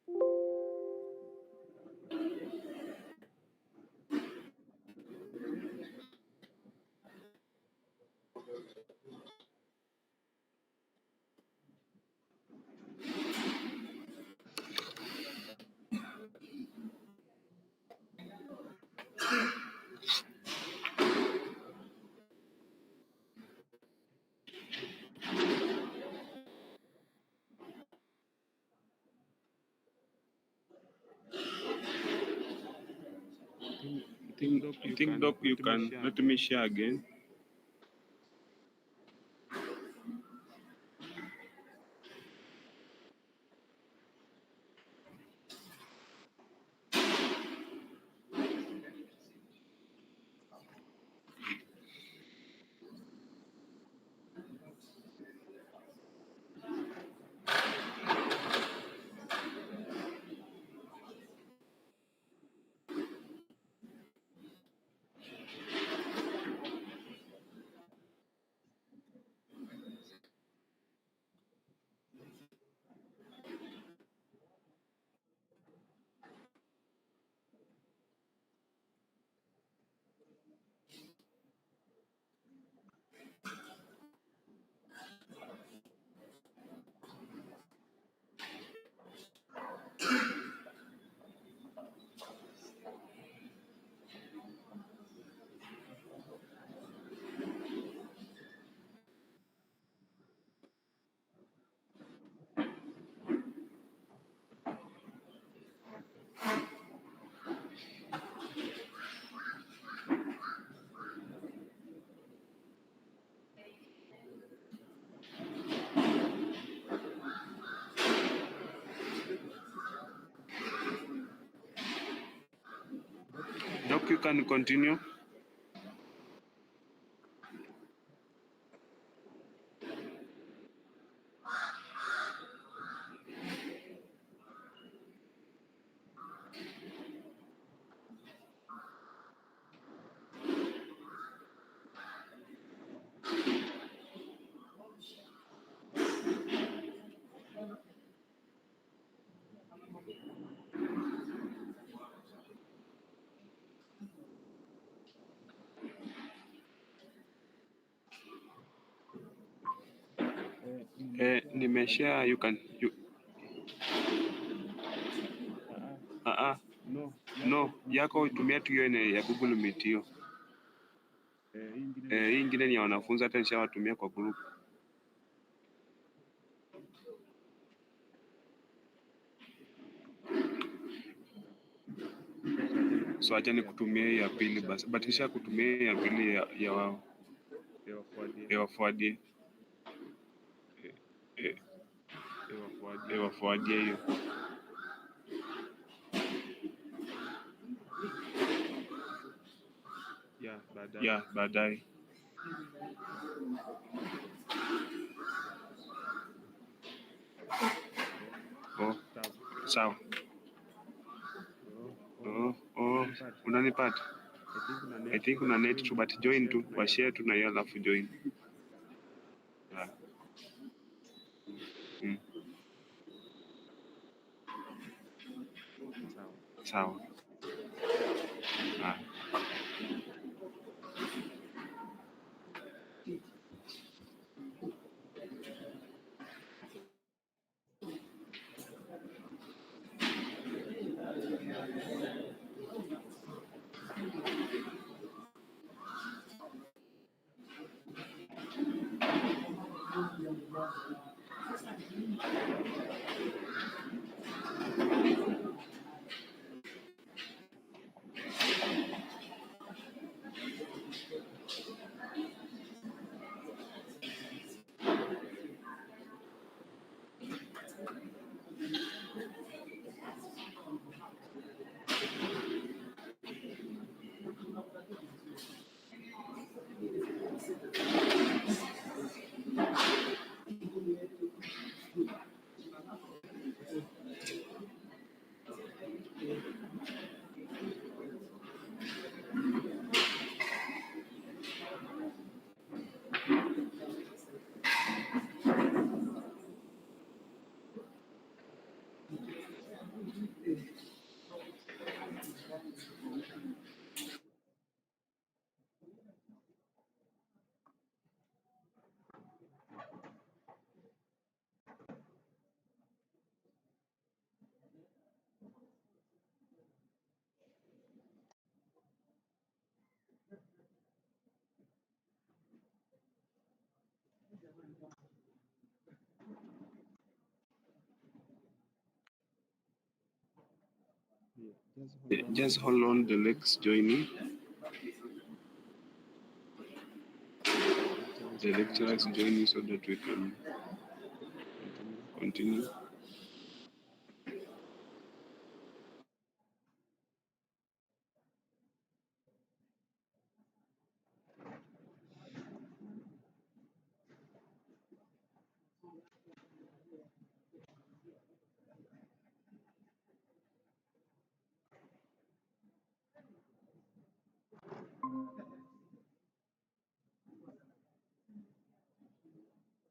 I think Doc, you can let me share again. Doc, you can continue. Nimeshare, you can no, yako tumia tu hiyo ya Google Meet hiyo. Hii ingine ni ya wanafunzi, hata nishawatumia kwa group. So acha nikutumie ya pili basi. Batisha kutumia ya pili ya wao. Wafuadie. Wafuadie hiyo. Ya, baadaye. Sawa. Unanipata? I think una net tu, but join tu, wa share tu na hiyo alafu join. Yeah. Sawa. Just hold on, the legs joining. The lecturers joining so that we can continue.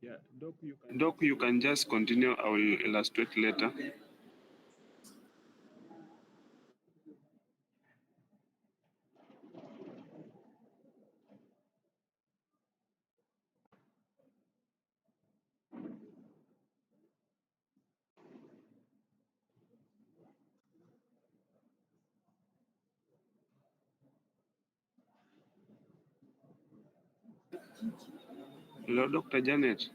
Yeah, Doc, you can just continue. I will illustrate later. Hello, Dr. Janet.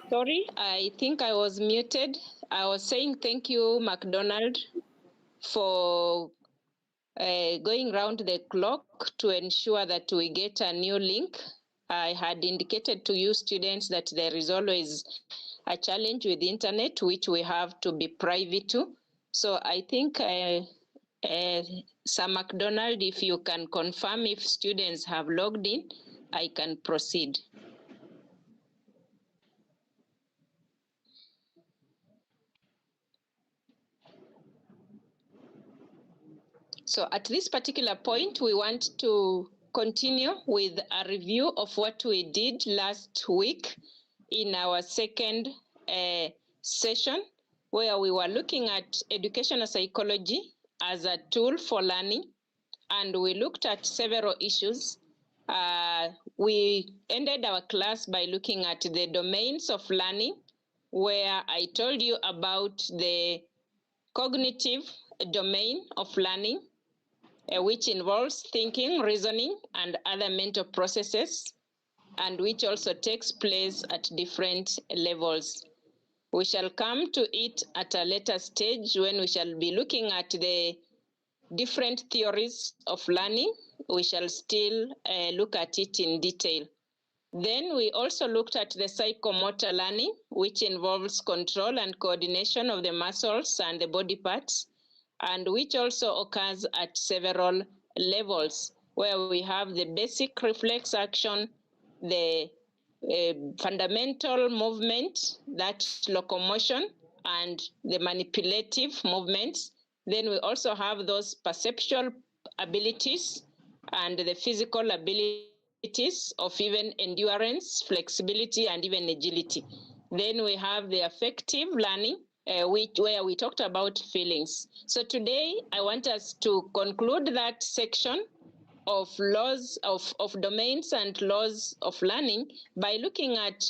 Sorry, I think I was muted. I was saying thank you, McDonald, for going round the clock to ensure that we get a new link. I had indicated to you students that there is always a challenge with the internet, which we have to be privy to. So I think, Sir McDonald, if you can confirm if students have logged in, I can proceed. So at this particular point, we want to continue with a review of what we did last week in our second session, where we were looking at educational psychology as a tool for learning, and we looked at several issues. We ended our class by looking at the domains of learning, where I told you about the cognitive domain of learning, which involves thinking, reasoning, and other mental processes, and which also takes place at different levels. We shall come to it at a later stage when we shall be looking at the different theories of learning. We shall still look at it in detail. Then we also looked at the psychomotor learning, which involves control and coordination of the muscles and the body parts, and which also occurs at several levels, where we have the basic reflex action, the fundamental movement, that's locomotion, and the manipulative movements. Then we also have those perceptual abilities and the physical abilities of even endurance, flexibility, and even agility. Then we have the affective learning, where we talked about feelings. So today I want us to conclude that section of laws of domains and laws of learning by looking at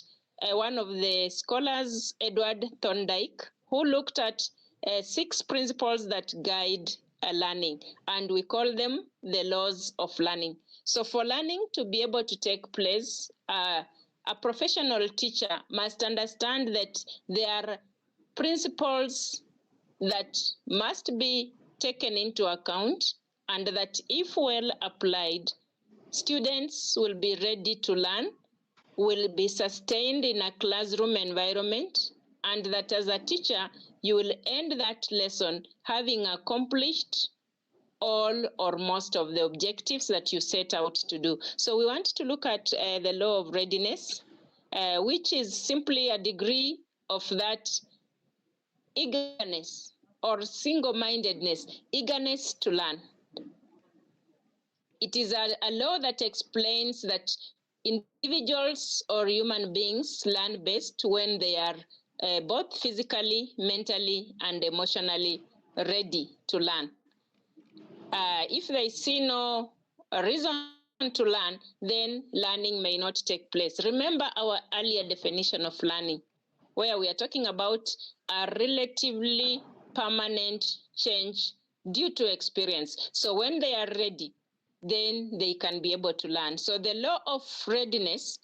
one of the scholars, Edward Thorndike, who looked at 6 principles that guide learning, and we call them the laws of learning. So for learning to be able to take place, a professional teacher must understand that there are principles that must be taken into account, and that if well applied, students will be ready to learn, will be sustained in a classroom environment, and that as a teacher, you will end that lesson having accomplished all or most of the objectives that you set out to do. So we want to look at the law of readiness, which is simply a degree of that eagerness or single-mindedness, eagerness to learn. It is a law that explains that individuals or human beings learn best when they are both physically, mentally, and emotionally ready to learn. If they see no reason to learn, then learning may not take place. Remember our earlier definition of learning, where we are talking about a relatively permanent change due to experience. So when they are ready, then they can be able to learn. So the law of readiness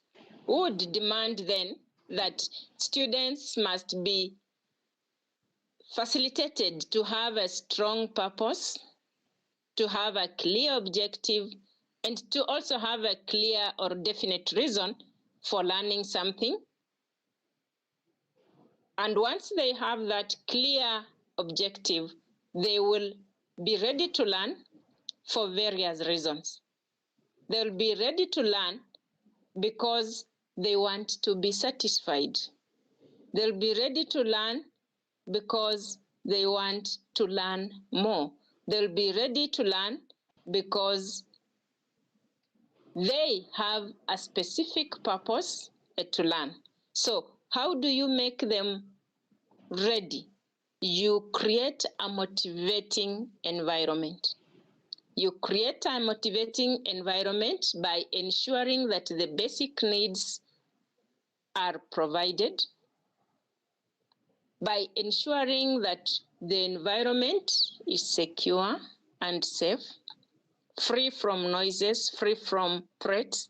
would demand then that students must be facilitated to have a strong purpose, to have a clear objective, and to also have a clear or definite reason for learning something. And once they have that clear objective, they will be ready to learn for various reasons. They'll be ready to learn because they want to be satisfied. They'll be ready to learn because they want to learn more. They'll be ready to learn because they have a specific purpose to learn. So how do you make them ready? You create a motivating environment. You create a motivating environment by ensuring that the basic needs are provided, by ensuring that the environment is secure and safe, free from noises, free from threats,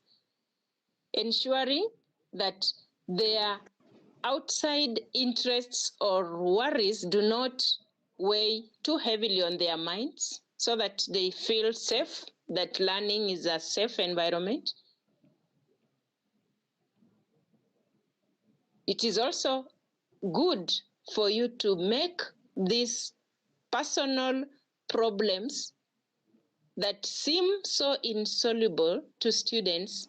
ensuring that their outside interests or worries do not weigh too heavily on their minds, so that they feel safe, that learning is a safe environment. It is also good for you to make these personal problems that seem so insoluble to students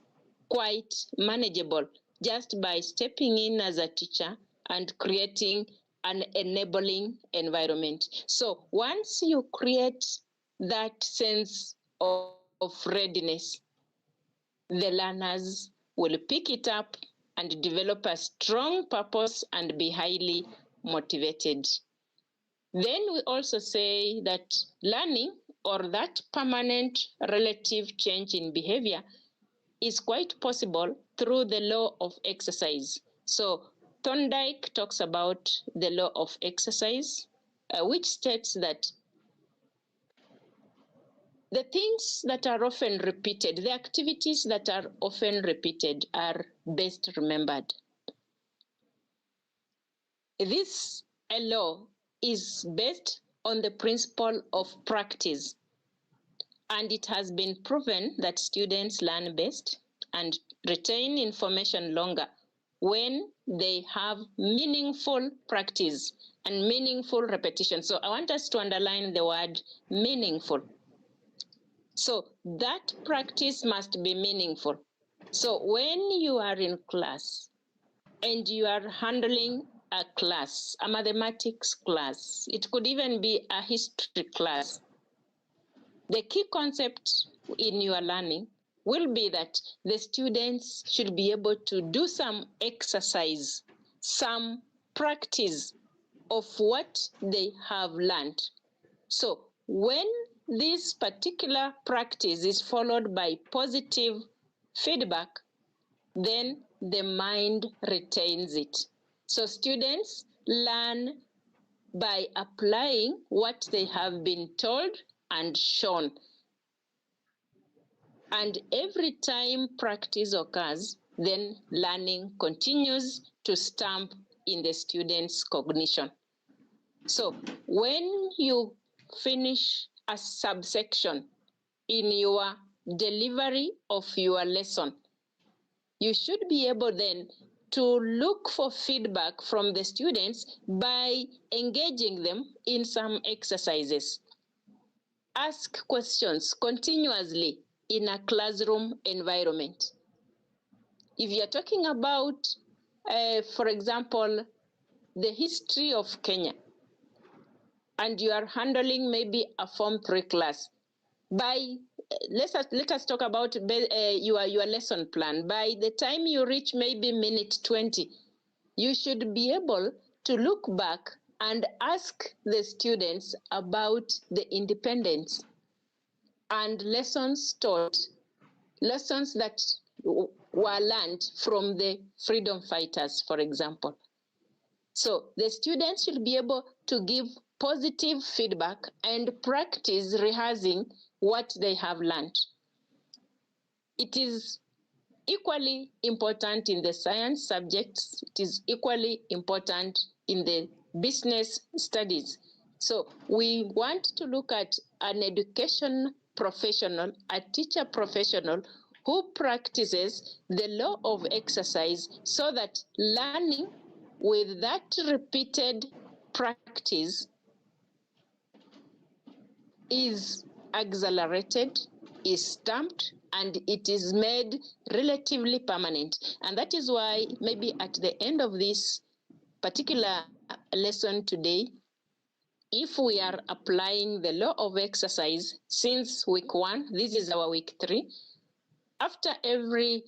quite manageable, just by stepping in as a teacher and creating an enabling environment. So once you create that sense of readiness, the learners will pick it up and develop a strong purpose and be highly motivated. Then we also say that learning, or that permanent relative change in behavior, is quite possible through the law of exercise. So Thorndike talks about the law of exercise, which states that the things that are often repeated, the activities that are often repeated, are best remembered. This law is based on the principle of practice, and it has been proven that students learn best and retain information longer when they have meaningful practice and meaningful repetition. So I want us to underline the word meaningful. So that practice must be meaningful. So when you are in class and you are handling a class, a mathematics class, it could even be a history class, the key concept in your learning will be that the students should be able to do some exercise, some practice of what they have learned. So when this particular practice is followed by positive feedback, then the mind retains it. So students learn by applying what they have been told and shown. And every time practice occurs, then learning continues to stamp in the student's cognition. So when you finish a subsection in your delivery of your lesson, you should be able then to look for feedback from the students by engaging them in some exercises. Ask questions continuously in a classroom environment. If you're talking about, for example, the history of Kenya, and you are handling maybe a Form 3 class, let us talk about your lesson plan. By the time you reach maybe minute 20, you should be able to look back and ask the students about the independence and lessons taught, lessons that were learned from the freedom fighters, for example. So the students should be able to give positive feedback and practice rehearsing what they have learned. It is equally important in the science subjects. It is equally important in the business studies. So we want to look at an education professional, a teacher professional who practices the law of exercise so that learning with that repeated practice is accelerated, is stamped, and it is made relatively permanent. And that is why maybe at the end of this particular lesson today, if we are applying the law of exercise since week 1, this is our week 3, after every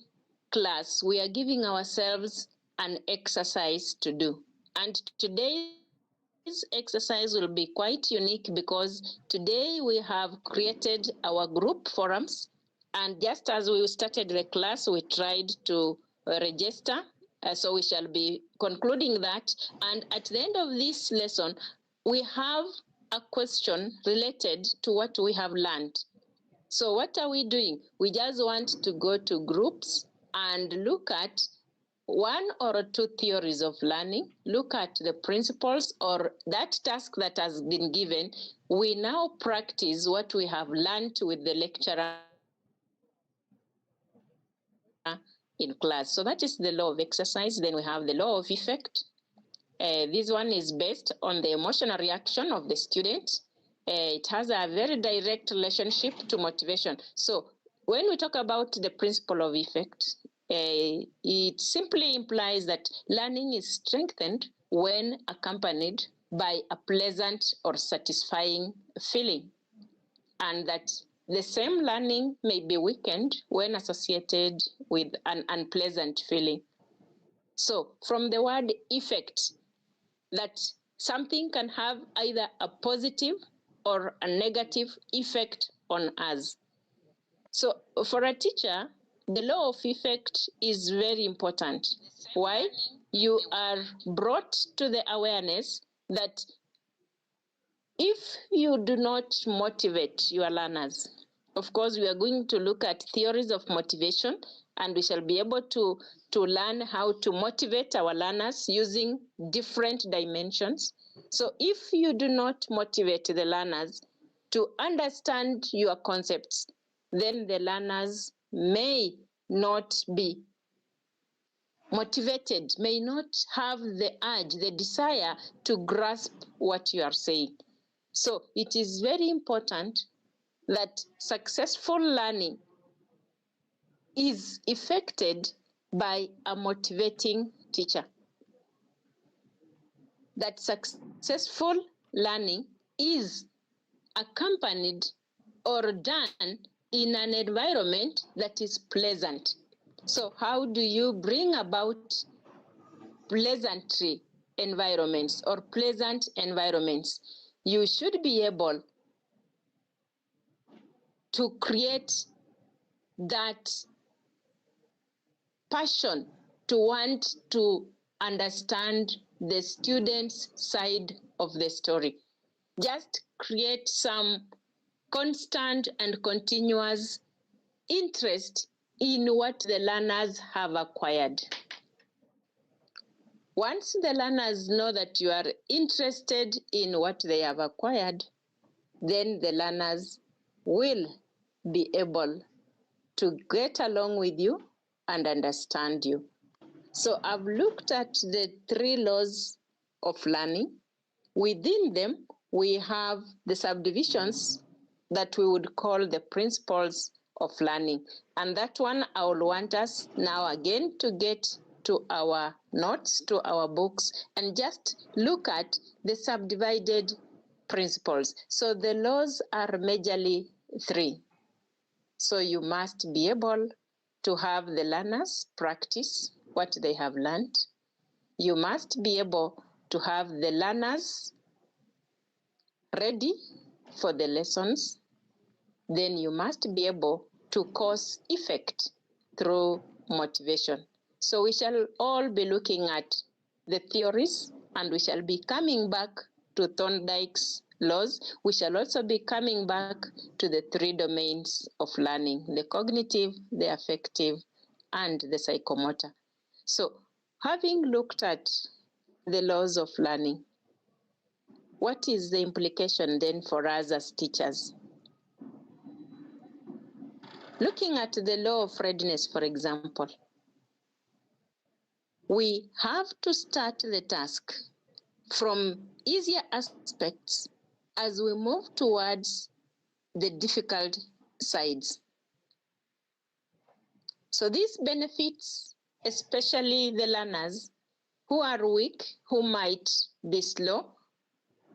class, we are giving ourselves an exercise to do. And today's exercise will be quite unique because today we have created our group forums. And just as we started the class, we tried to register. So we shall be concluding that. And at the end of this lesson, we have a question related to what we have learned. So what are we doing? We just want to go to groups and look at 1 or 2 theories of learning, look at the principles or that task that has been given. We now practice what we have learned with the lecturer in class. So that is the law of exercise. Then we have the law of effect. This one is based on the emotional reaction of the student. It has a very direct relationship to motivation. So when we talk about the principle of effect, it simply implies that learning is strengthened when accompanied by a pleasant or satisfying feeling, and that the same learning may be weakened when associated with an unpleasant feeling. So from the word effect, that something can have either a positive or a negative effect on us. So for a teacher, the law of effect is very important. Why? You are brought to the awareness that if you do not motivate your learners, of course, we are going to look at theories of motivation, and we shall be able to learn how to motivate our learners using different dimensions. So if you do not motivate the learners to understand your concepts, then the learners may not be motivated, may not have the urge, the desire to grasp what you are saying. So it is very important that successful learning is effected by a motivating teacher. That successful learning is accompanied or done in an environment that is pleasant. So how do you bring about pleasantry environments or pleasant environments? You should be able to create that passion to want to understand the student's side of the story. Just create some constant and continuous interest in what the learners have acquired. Once the learners know that you are interested in what they have acquired, then the learners will be able to get along with you and understand you. So I've looked at the 3 laws of learning. Within them, we have the subdivisions that we would call the principles of learning. And that one, I will want us now again to get to our notes, to our books, and just look at the subdivided principles. So the laws are majorly 3. So you must be able to have the learners practice what they have learned. You must be able to have the learners ready for the lessons. Then you must be able to cause effect through motivation. So we shall all be looking at the theories, and we shall be coming back to Thorndike's laws. We shall also be coming back to the 3 domains of learning: the cognitive, the affective, and the psychomotor. So having looked at the laws of learning, what is the implication then for us as teachers? Looking at the law of readiness, for example, we have to start the task from easier aspects as we move towards the difficult sides. So this benefits especially the learners who are weak, who might be slow,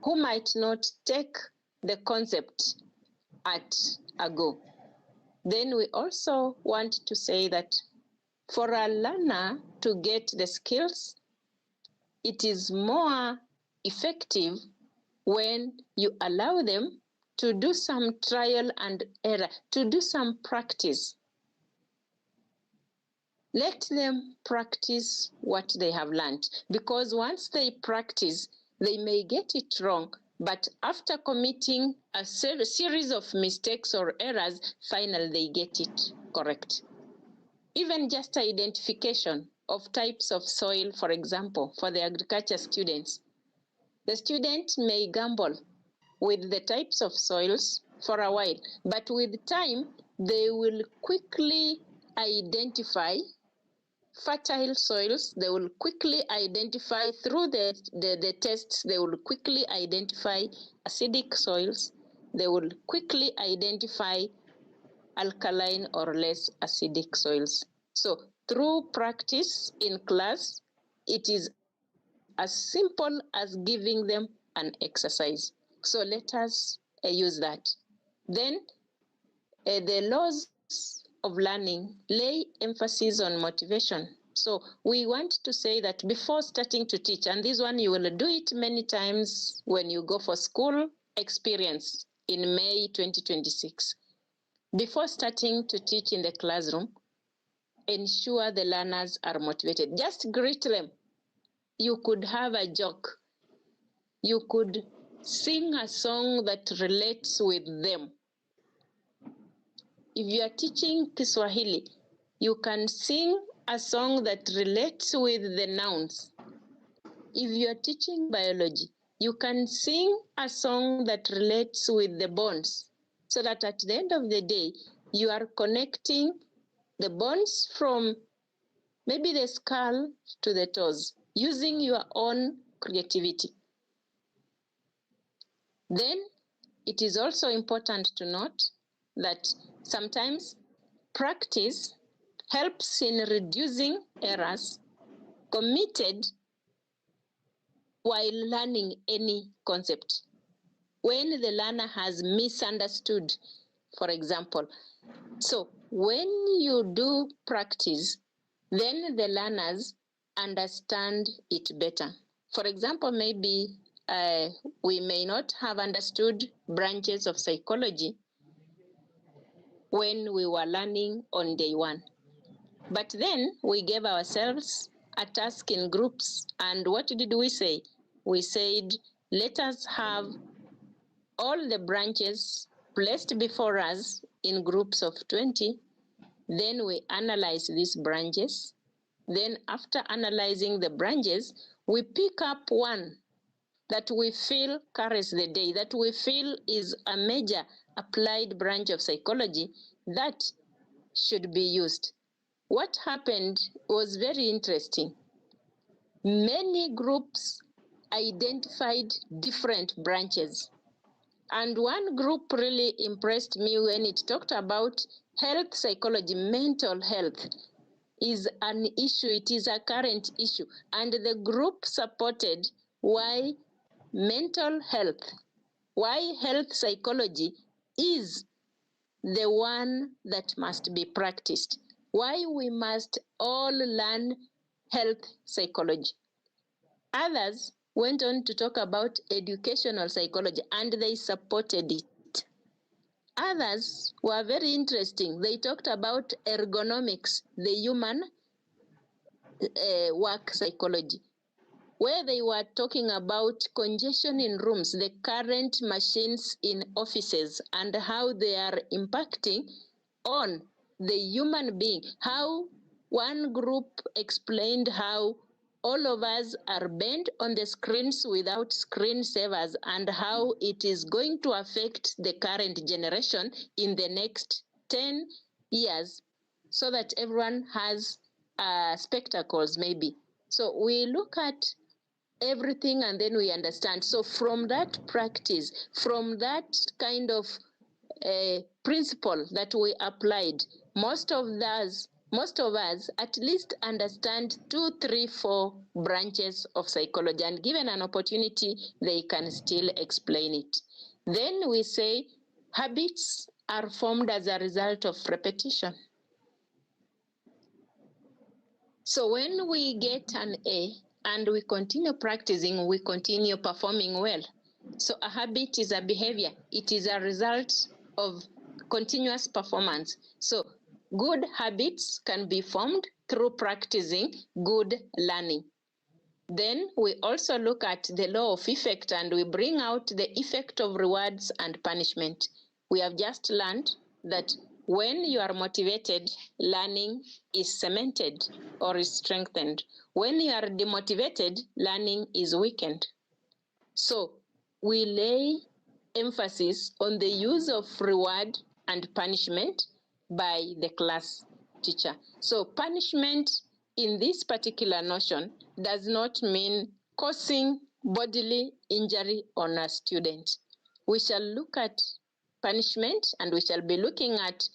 who might not take the concept at a go. Then we also want to say that for a learner to get the skills, it is more effective when you allow them to do some trial and error, to do some practice. Let them practice what they have learned, because once they practice, they may get it wrong, but after committing a series of mistakes or errors, finally they get it correct. Even just identification of types of soil, for example, for the agriculture students. The student may gamble with the types of soils for a while, but with time, they will quickly identify fertile soils. They will quickly identify through the tests, they will quickly identify acidic soils. They will quickly identify alkaline or less acidic soils. So through practice in class, it is as simple as giving them an exercise. So let us use that. Then the laws of learning lay emphasis on motivation. So we want to say that before starting to teach, and this one you will do it many times when you go for school experience in May 2026. Before starting to teach in the classroom, ensure the learners are motivated. Just greet them. You could have a joke. You could sing a song that relates with them. If you are teaching Kiswahili, you can sing a song that relates with the nouns. If you are teaching biology, you can sing a song that relates with the bones, so that at the end of the day, you are connecting the bones from maybe the skull to the toes, using your own creativity. Then it is also important to note that sometimes practice helps in reducing errors committed while learning any concept. When the learner has misunderstood, for example. So when you do practice, then the learners understand it better. For example, maybe we may not have understood branches of psychology when we were learning on day one. But then we gave ourselves a task in groups. And what did we say? We said, let us have all the branches placed before us in groups of 20. Then we analyze these branches. Then after analyzing the branches, we pick up one that we feel carries the day, that we feel is a major applied branch of psychology that should be used. What happened was very interesting. Many groups identified different branches. And one group really impressed me when it talked about health psychology. Mental health is an issue, it is a current issue. And the group supported why mental health, why health psychology is the one that must be practiced, why we must all learn health psychology. Others went on to talk about educational psychology, and they supported it. Others were very interesting. They talked about ergonomics, the human work psychology, where they were talking about congestion in rooms, the current machines in offices, and how they are impacting on the human being. How one group explained how all of us are bent on the screens without screensavers, and how it is going to affect the current generation in the next 10 years, so that everyone has spectacles maybe. So we look at everything and then we understand. So from that practice, from that kind of principle that we applied, most of us at least understand 2, 3, 4 branches of psychology, and given an opportunity, they can still explain it. Then we say habits are formed as a result of repetition. So when we get an A and we continue practicing, we continue performing well. So a habit is a behavior. It is a result of continuous performance. So good habits can be formed through practicing good learning. Then we also look at the law of effect, and we bring out the effect of rewards and punishment. We have just learned that when you are motivated, learning is cemented or is strengthened. When you are demotivated, learning is weakened. So we lay emphasis on the use of reward and punishment by the class teacher. So punishment in this particular notion does not mean causing bodily injury on a student. We shall look at punishment, and we shall be looking at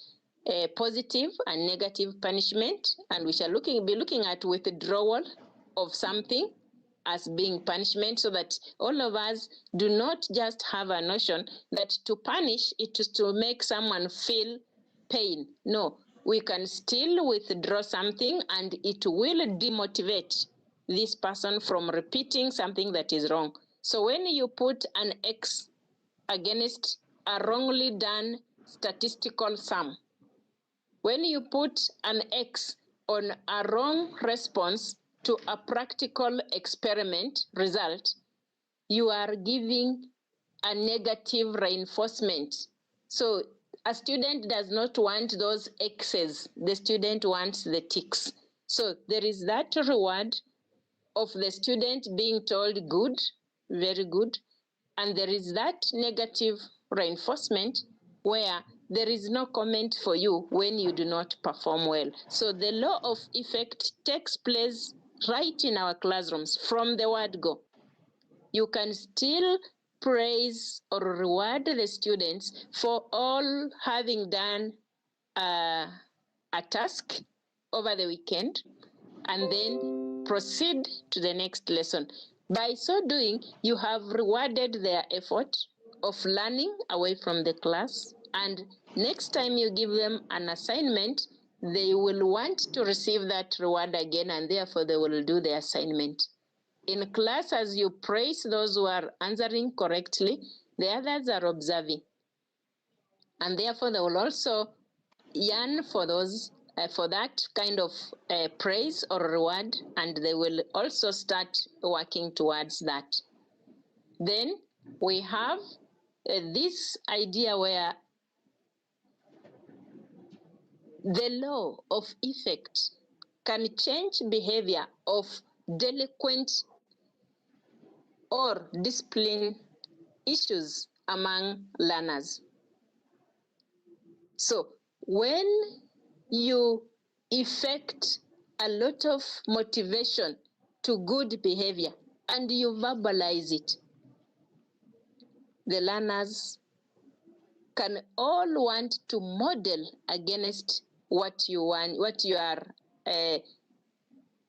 positive and negative punishment, and we shall be looking at withdrawal of something as being punishment, so that all of us do not just have a notion that to punish it is to make someone feel pain. No, we can still withdraw something, and it will demotivate this person from repeating something that is wrong. So when you put an X against a wrongly done statistical sum, when you put an X on a wrong response to a practical experiment result, you are giving a negative reinforcement. So a student does not want those X's, the student wants the ticks. So there is that reward of the student being told good, very good, and there is that negative reinforcement where there is no comment for you when you do not perform well. So the law of effect takes place right in our classrooms from the word go. You can still praise or reward the students for all having done a task over the weekend, and then proceed to the next lesson. By so doing, you have rewarded their effort of learning away from the class, and next time you give them an assignment, they will want to receive that reward again, and therefore they will do the assignment. In class, as you praise those who are answering correctly, the others are observing, and therefore they will also yearn for those for that kind of praise or reward, and they will also start working towards that. Then we have this idea where the law of effect can change behavior of delinquent or discipline issues among learners. So when you effect a lot of motivation to good behavior and you verbalize it, the learners can all want to model against what you want, what you are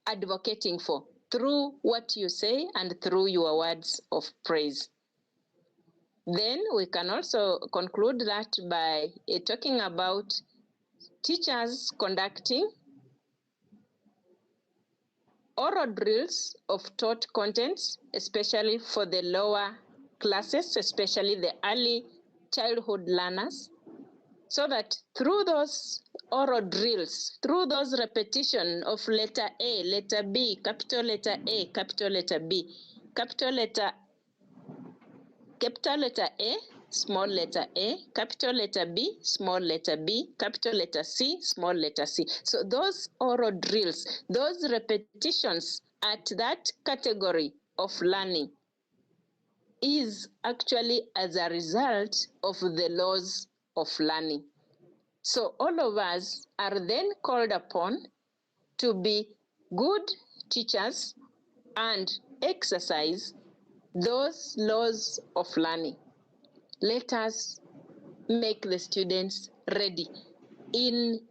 advocating for, through what you say and through your words of praise. Then we can also conclude that by talking about teachers conducting oral drills of taught contents, especially for the lower classes, especially the early childhood learners, so that through those oral drills, through those repetition of letter A, letter B, capital letter A, capital letter B, capital letter A, small letter A, capital letter B, small letter B, capital letter C, small letter C. So those oral drills, those repetitions at that category of learning is actually as a result of the laws of learning. So all of us are then called upon to be good teachers and exercise those laws of learning. Let us make the students ready. In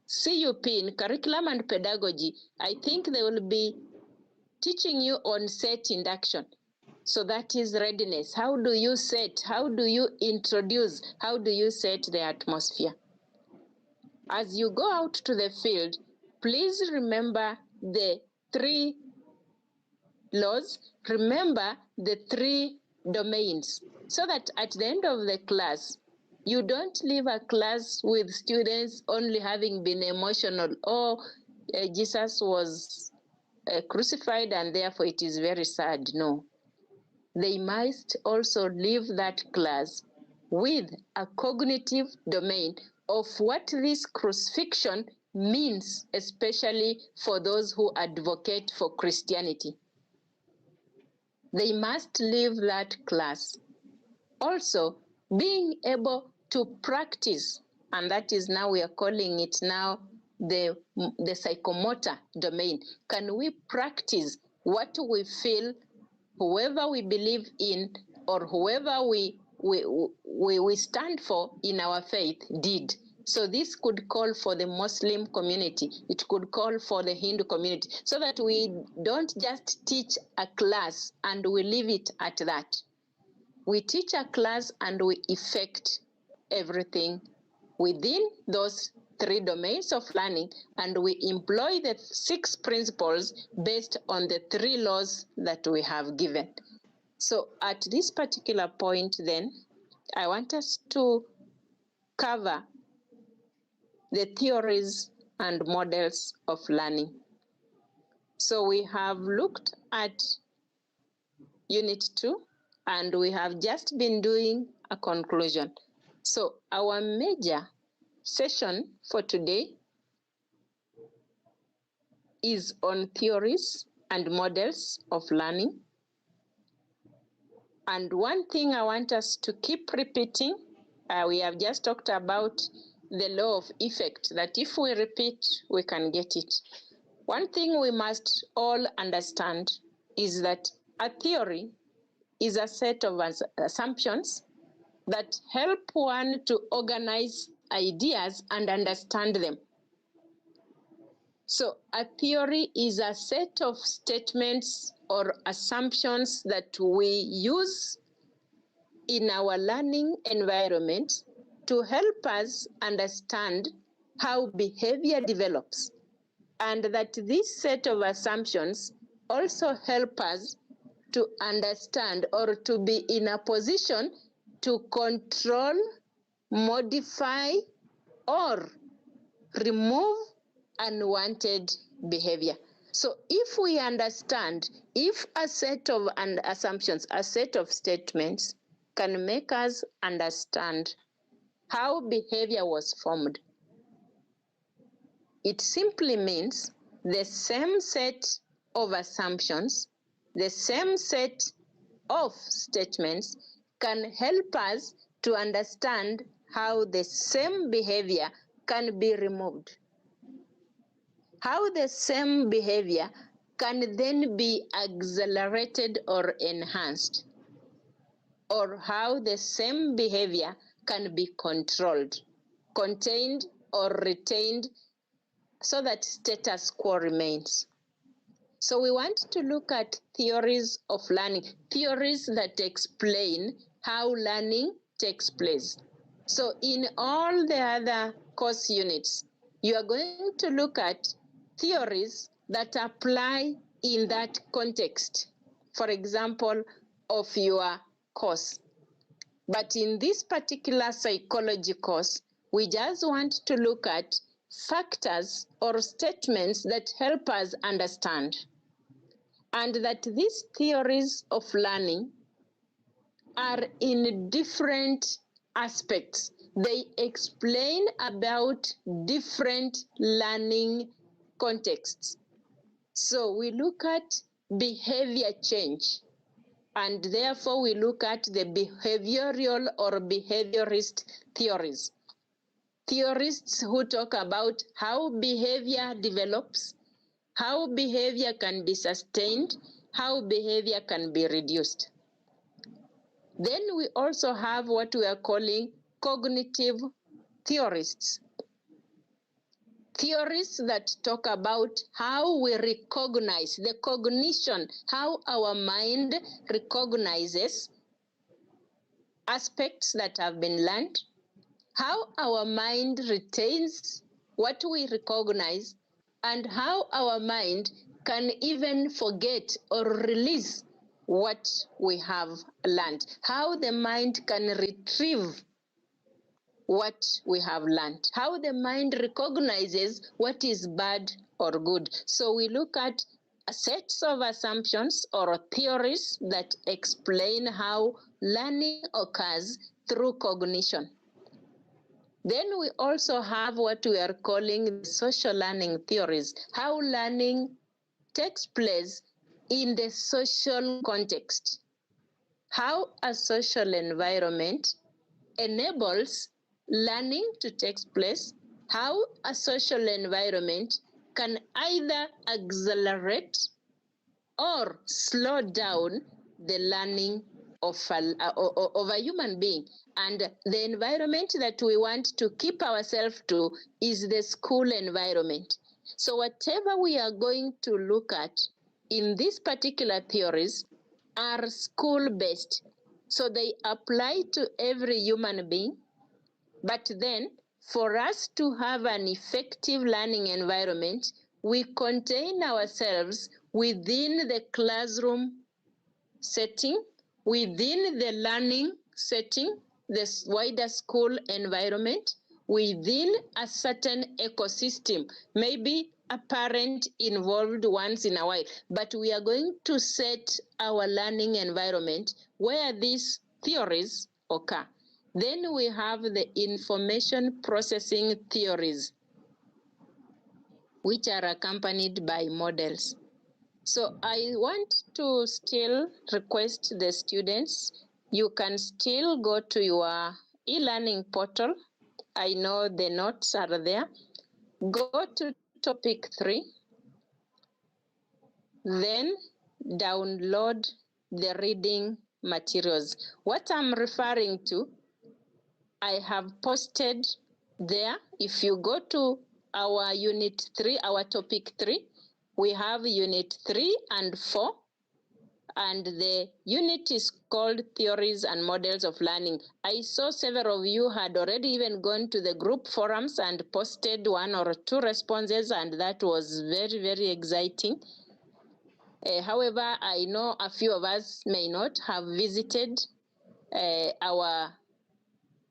CUP, in curriculum and pedagogy, I think they will be teaching you on set induction. So that is readiness. How do you set? How do you introduce? How do you set the atmosphere? As you go out to the field, please remember the 3 laws, remember the 3 domains, so that at the end of the class, you don't leave a class with students only having been emotional. Jesus was crucified and therefore it is very sad. No. They must also leave that class with a cognitive domain of what this crucifixion means, especially for those who advocate for Christianity. They must leave that class also being able to practice, and that is now we are calling it now the psychomotor domain. Can we practice what we feel, whoever we believe in, or whoever we stand for in our faith did? So this could call for the Muslim community. It could call for the Hindu community, so that we don't just teach a class and we leave it at that. We teach a class and we effect everything within those 3 domains of learning, and we employ the 6 principles based on the 3 laws that we have given. So at this particular point then, I want us to cover the theories and models of learning. So we have looked at Unit 2, and we have just been doing a conclusion. So our major session for today is on theories and models of learning. And one thing I want us to keep repeating, we have just talked about the law of effect, that if we repeat, we can get it. One thing we must all understand is that a theory is a set of assumptions that help one to organize ideas and understand them. So a theory is a set of statements or assumptions that we use in our learning environment to help us understand how behavior develops, and that this set of assumptions also help us to understand or to be in a position to control, modify, or remove unwanted behavior. So if we understand, if a set of assumptions, a set of statements can make us understand how behavior was formed, it simply means the same set of assumptions, the same set of statements can help us to understand how the same behavior can be removed, how the same behavior can then be accelerated or enhanced, or how the same behavior can be controlled, contained, or retained so that status quo remains. So we want to look at theories of learning, theories that explain how learning takes place. So in all the other course units, you are going to look at theories that apply in that context, for example, of your course. But in this particular psychology course, we just want to look at factors or statements that help us understand, and that these theories of learning are in different aspects. They explain about different learning contexts. So we look at behavior change, and therefore we look at the behavioral or behaviorist theories. Theorists who talk about how behavior develops, how behavior can be sustained, how behavior can be reduced. Then we also have what we are calling cognitive theorists. Theories that talk about how we recognize the cognition, how our mind recognizes aspects that have been learned, how our mind retains what we recognize, and how our mind can even forget or release what we have learned, how the mind can retrieve what we have learned, how the mind recognizes what is bad or good. So we look at sets of assumptions or theories that explain how learning occurs through cognition. Then we also have what we are calling social learning theories, how learning takes place in the social context, how a social environment enables learning to take place, how a social environment can either accelerate or slow down the learning of a human being. And the environment that we want to keep ourselves to is the school environment. So whatever we are going to look at in these particular theories are school-based. So they apply to every human being. But then, for us to have an effective learning environment, we contain ourselves within the classroom setting, within the learning setting, the wider school environment, within a certain ecosystem, maybe a parent involved once in a while, but we are going to set our learning environment where these theories occur. Then we have the information processing theories, which are accompanied by models. So I want to still request the students, you can still go to your e-learning portal. I know the notes are there. Go to topic 3, then download the reading materials. What I'm referring to, I have posted there. If you go to our unit 3, our topic 3, we have unit 3 and 4, and the unit is called Theories and Models of Learning. I saw several of you had already even gone to the group forums and posted 1 or 2 responses, and that was very, very exciting. However, I know a few of us may not have visited our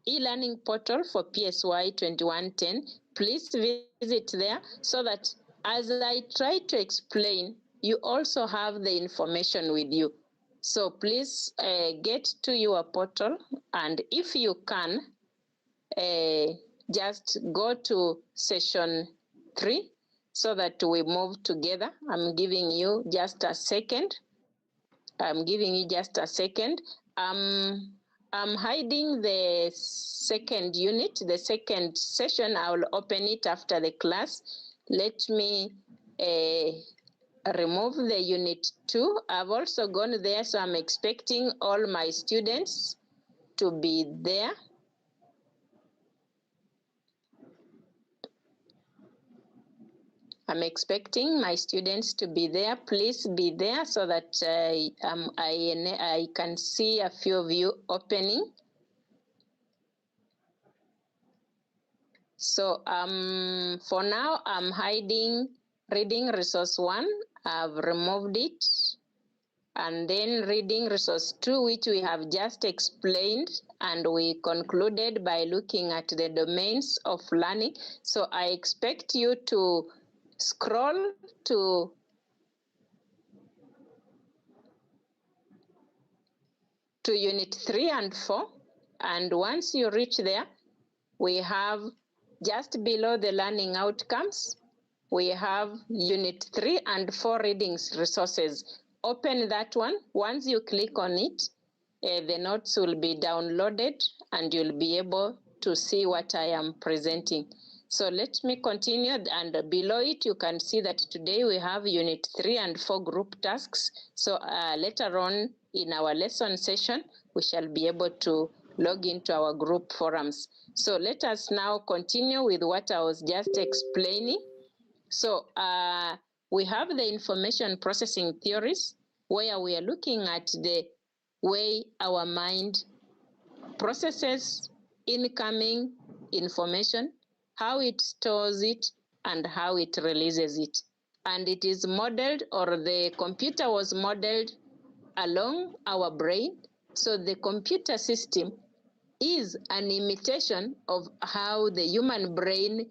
e-learning portal for PSY 2110. Please visit there so that as I try to explain, you also have the information with you. So please get to your portal, and if you can, just go to session 3 so that we move together. I'm giving you just a second. I'm hiding the second unit, the second session. I will open it after the class. Let me remove the unit 2. I've also gone there, so I'm expecting all my students to be there. I'm expecting my students to be there. Please be there so that I can see a few of you opening. So for now, I'm hiding reading resource 1. I've removed it. And then reading resource 2, which we have just explained, and we concluded by looking at the domains of learning. So I expect you to scroll to unit 3 and 4, and once you reach there, we have just below the learning outcomes, we have Unit 3 and 4 readings resources. Open that one. Once you click on it, the notes will be downloaded and you'll be able to see what I am presenting. So let me continue, and below it you can see that today we have Unit 3 and 4 group tasks. So later on in our lesson session, we shall be able to log into our group forums. So let us now continue with what I was just explaining. So we have the information processing theories, where we are looking at the way our mind processes incoming information, how it stores it, and how it releases it. And it is modeled, or the computer was modeled along our brain. So the computer system is an imitation of how the human brain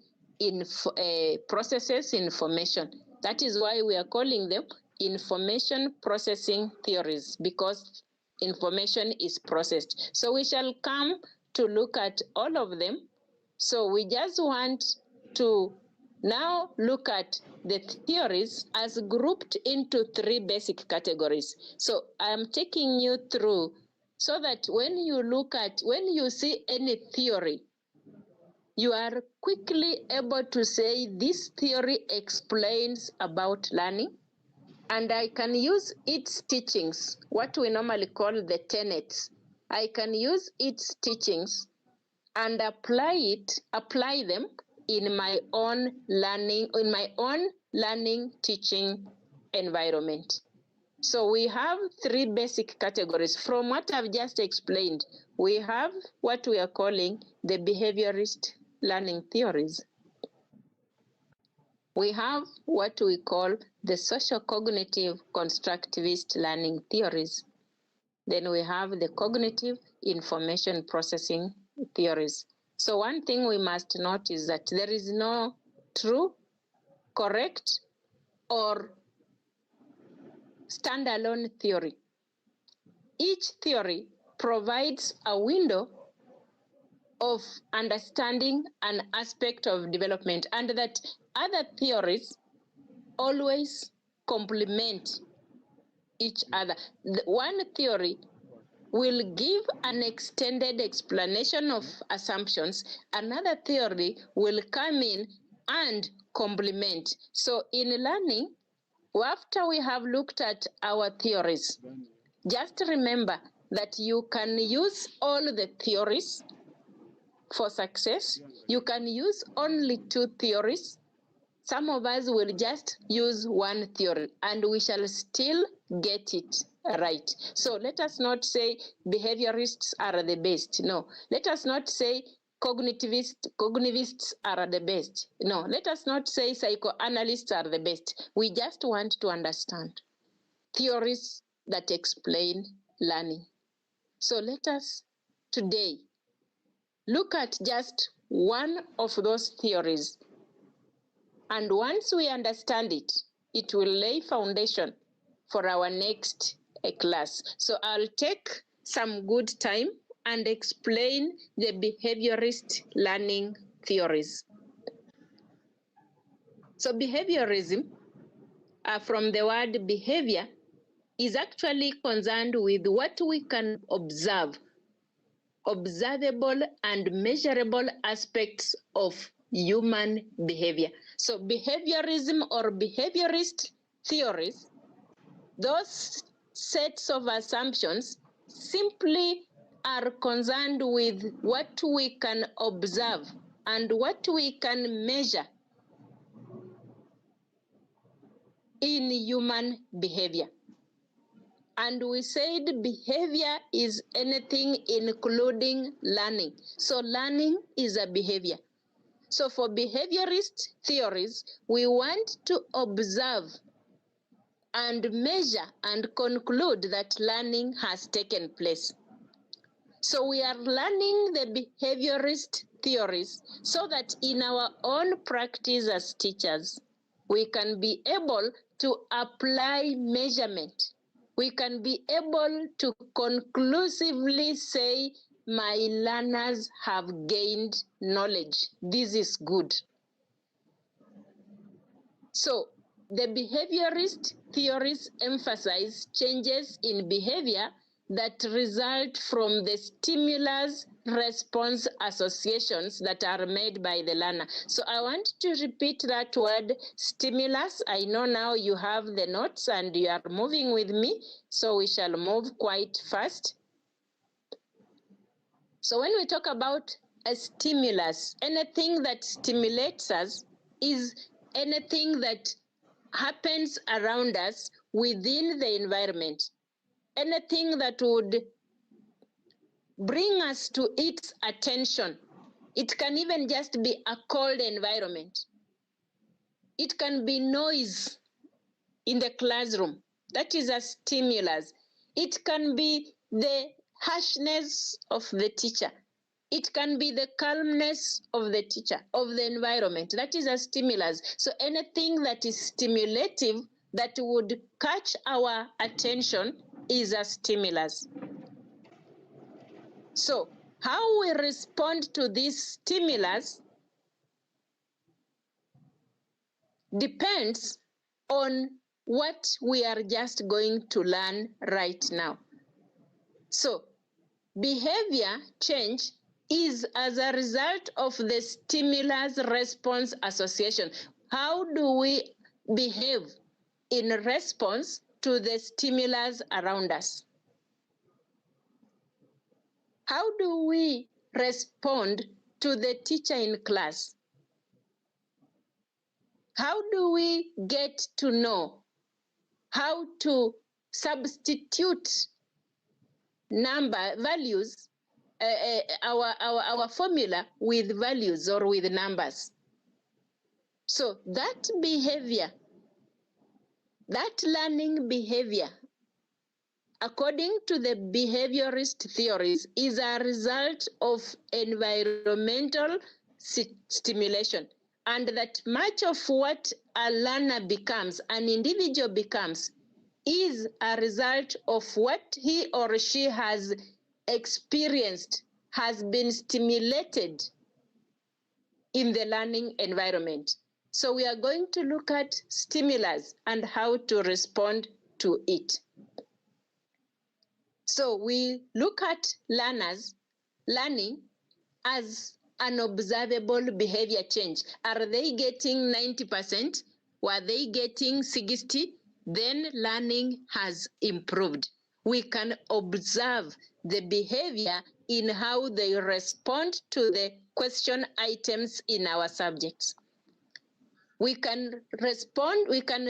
processes information. That is why we are calling them information processing theories, because information is processed. So we shall come to look at all of them. So we just want to now look at the theories as grouped into 3 basic categories. So I'm taking you through so that when you see any theory, you are quickly able to say this theory explains about learning, and I can use its teachings, what we normally call the tenets. I can use its teachings and apply them in my own learning teaching environment. So we have 3 basic categories. From what I've just explained, we have what we are calling the behaviorist learning theories. We have what we call the social cognitive constructivist learning theories. Then we have the cognitive information processing theories. So one thing we must note is that there is no true, correct, or standalone theory. Each theory provides a window of understanding an aspect of development, and that other theories always complement each other. One theory will give an extended explanation of assumptions. Another theory will come in and complement. So in learning, after we have looked at our theories, just remember that you can use all the theories for success. You can use only 2 theories. Some of us will just use 1 theory and we shall still get it right. So let us not say behaviorists are the best. No. Let us not say cognitivists are the best. No. Let us not say psychoanalysts are the best. We just want to understand theories that explain learning. So let us today look at just one of those theories. And once we understand it, it will lay foundation for our next class. So I'll take some good time and explain the behaviorist learning theories. So behaviorism, from the word behavior, is actually concerned with what we can observe, observable and measurable aspects of human behavior. So behaviorism or behaviorist theories, those sets of assumptions simply are concerned with what we can observe and what we can measure in human behavior. And we said behavior is anything including learning. So learning is a behavior. So for behaviorist theories, we want to observe and measure and conclude that learning has taken place. So we are learning the behaviorist theories so that in our own practice as teachers, we can be able to apply measurement. We can be able to conclusively say, my learners have gained knowledge. This is good. So the behaviorist theories emphasize changes in behavior that result from the stimulus response associations that are made by the learner. So I want to repeat that word, stimulus. I know now you have the notes and you are moving with me, so we shall move quite fast. So when we talk about a stimulus, anything that stimulates us is anything that happens around us within the environment. Anything that would bring us to its attention. It can even just be a cold environment. It can be noise in the classroom. That is a stimulus. It can be the harshness of the teacher. It can be the calmness of the teacher, of the environment. That is a stimulus. So anything that is stimulative that would catch our attention is a stimulus. So how we respond to this stimulus depends on what we are just going to learn right now. So behavior change is as a result of the stimulus response association. How do we behave in response to the stimulus around us? How do we respond to the teacher in class? How do we get to know how to substitute values, our formula with values or with numbers? So that behavior, that learning behavior, according to the behaviorist theories, is a result of environmental stimulation, and that much of what a learner becomes, an individual becomes, is a result of what he or she has experienced, has been stimulated in the learning environment. So we are going to look at stimulus and how to respond to it. So we look at learning as an observable behavior change. Are they getting 90%? Were they getting 60%? Then learning has improved. We can observe the behavior in how they respond to the question items in our subjects. We can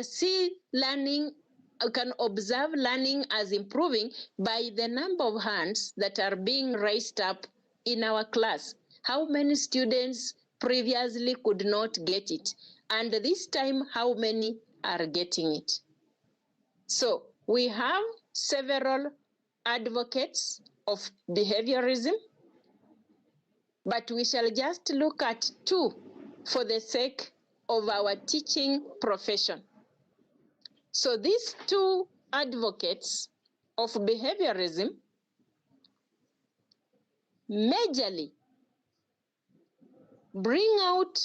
see learning, we can observe learning as improving by the number of hands that are being raised up in our class. How many students previously could not get it, and this time how many are getting it? So we have several advocates of behaviorism, but we shall just look at two for the sake of our teaching profession. So these two advocates of behaviorism majorly bring out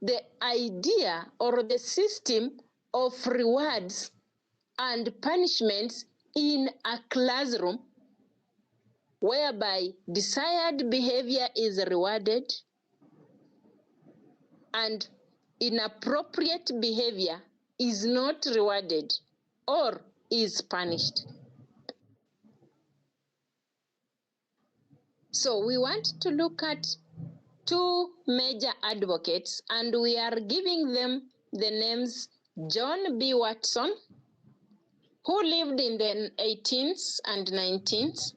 the idea or the system of rewards and punishments in a classroom, whereby desired behavior is rewarded and inappropriate behavior is not rewarded or is punished. So we want to look at two major advocates, and we are giving them the names John B. Watson, who lived in the 18th and 19th,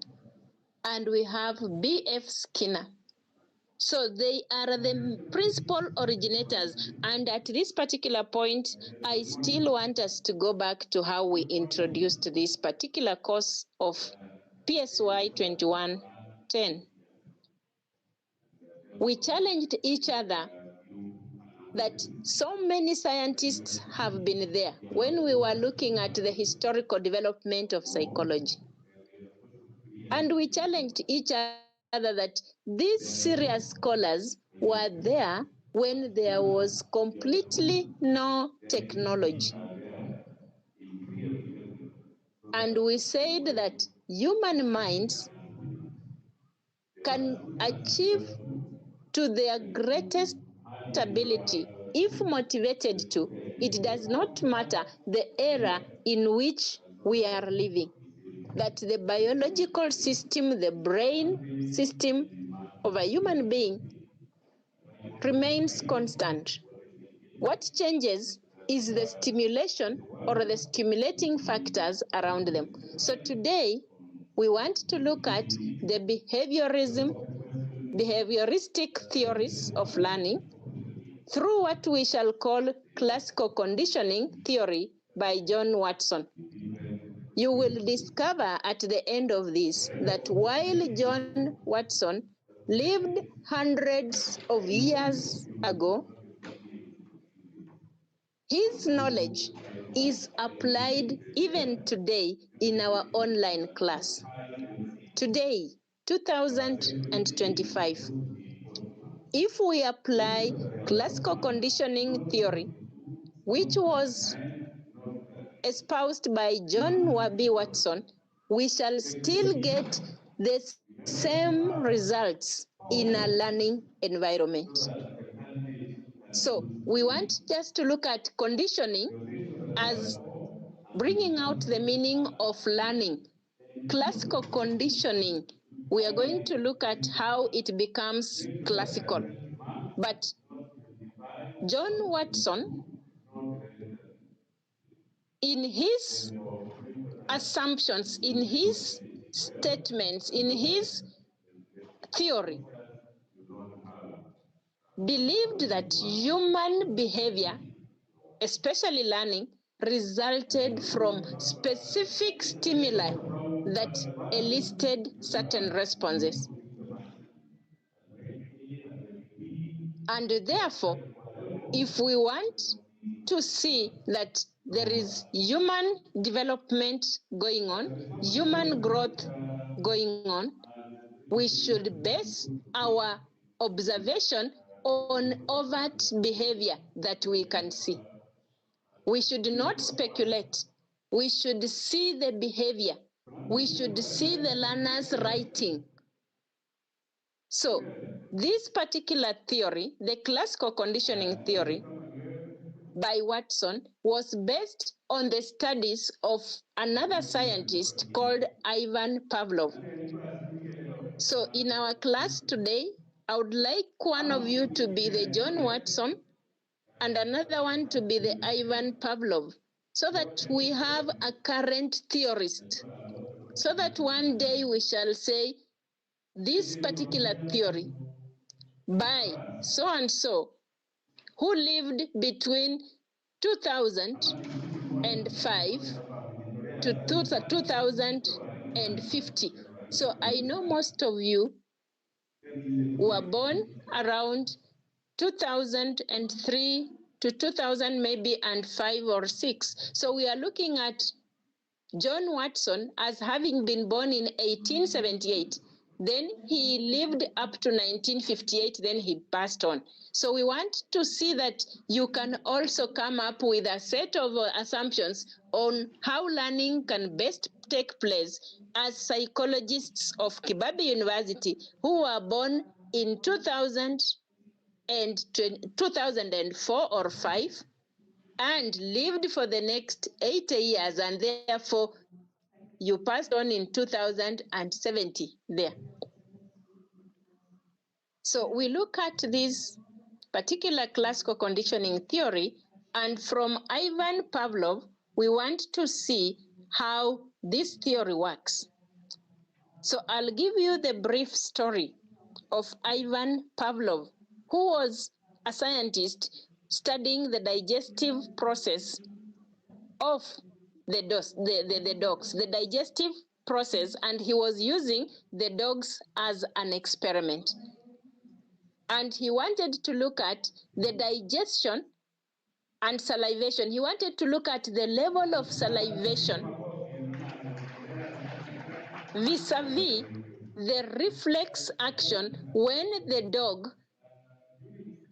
and we have B.F. Skinner. So they are the principal originators, and at this particular point, I still want us to go back to how we introduced this particular course of PSY 2110. We challenged each other that so many scientists have been there when we were looking at the historical development of psychology. And we challenged each other that these serious scholars were there when there was completely no technology. And we said that human minds can achieve to their greatest ability if motivated to. It does not matter the era in which we are living, that the biological system, the brain system of a human being remains constant. What changes is the stimulation or the stimulating factors around them. So today, we want to look at the behavioristic theories of learning through what we shall call classical conditioning theory by John Watson. You will discover at the end of this that while John Watson lived hundreds of years ago, his knowledge is applied even today in our online class. Today, 2025, if we apply classical conditioning theory, which was espoused by John B. Watson, we shall still get the same results in a learning environment. So we want just to look at conditioning as bringing out the meaning of learning. Classical conditioning, we are going to look at how it becomes classical. But John Watson, in his assumptions, in his statements, in his theory, believed that human behavior, especially learning, resulted from specific stimuli that elicited certain responses. And therefore, if we want to see that there is human development going on, human growth going on, we should base our observation on overt behavior that we can see. We should not speculate. We should see the behavior. We should see the learner's writing. So, this particular theory, the classical conditioning theory by Watson, was based on the studies of another scientist called Ivan Pavlov. So, in our class today, I would like one of you to be the John Watson and another one to be the Ivan Pavlov, so that we have a current theorist, so that one day we shall say, this particular theory by so and so, who lived between 2005 to 2050. So I know most of you were born around 2003 to 2000 maybe and 5 or 6. So we are looking at John Watson as having been born in 1878. Then he lived up to 1958, then he passed on. So we want to see that you can also come up with a set of assumptions on how learning can best take place as psychologists of Kibabii University who were born in 2004 or 5 and lived for the next 80 years, and therefore you passed on in 2070 there. So we look at this particular classical conditioning theory, and from Ivan Pavlov, we want to see how this theory works. So I'll give you the brief story of Ivan Pavlov, who was a scientist studying the digestive process of the dogs, the digestive process, and he was using the dogs as an experiment. And he wanted to look at the digestion and salivation. He wanted to look at the level of salivation vis-a-vis the reflex action when the dog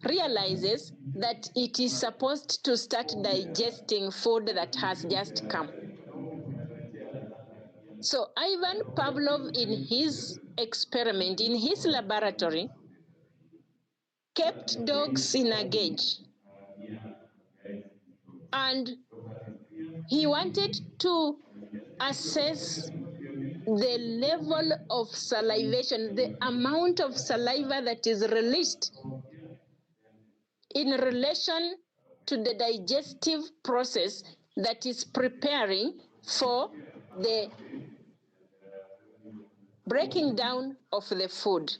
realizes that it is supposed to start digesting food that has just come. So Ivan Pavlov, in his experiment, in his laboratory, kept dogs in a cage, and he wanted to assess the level of salivation, the amount of saliva that is released in relation to the digestive process that is preparing for the breaking down of the food.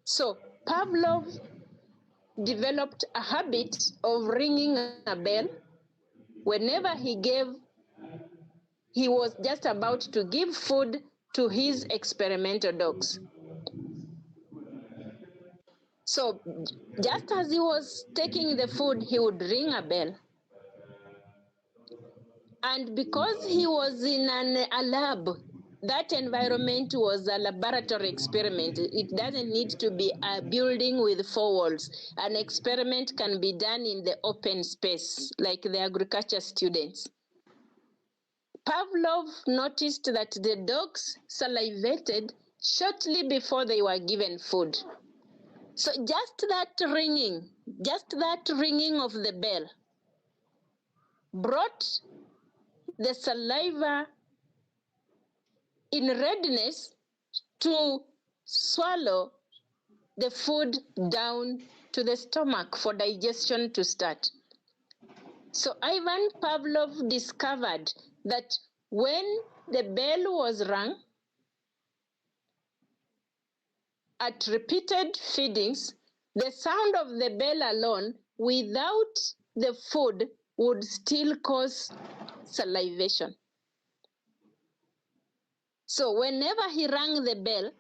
So Pavlov developed a habit of ringing a bell whenever he was just about to give food to his experimental dogs. So just as he was taking the food, he would ring a bell. And because he was in a lab, that environment was a laboratory experiment. It doesn't need to be a building with 4 walls. An experiment can be done in the open space, like the agriculture students. Pavlov noticed that the dogs salivated shortly before they were given food. So just that ringing of the bell brought the saliva in readiness to swallow the food down to the stomach for digestion to start. So Ivan Pavlov discovered that when the bell was rung at repeated feedings, the sound of the bell alone without the food would still cause salivation. So whenever he rang the bell,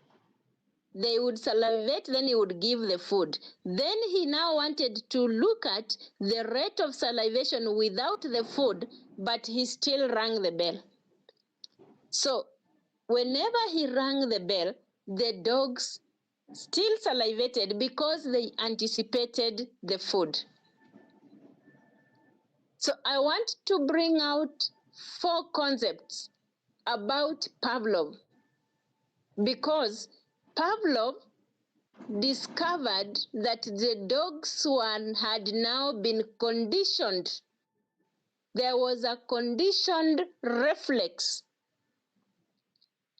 they would salivate, then he would give the food. Then he now wanted to look at the rate of salivation without the food, but he still rang the bell. So whenever he rang the bell, the dogs still salivated because they anticipated the food. So I want to bring out 4 concepts about Pavlov, because Pavlov discovered that the dogs had now been conditioned. There was a conditioned reflex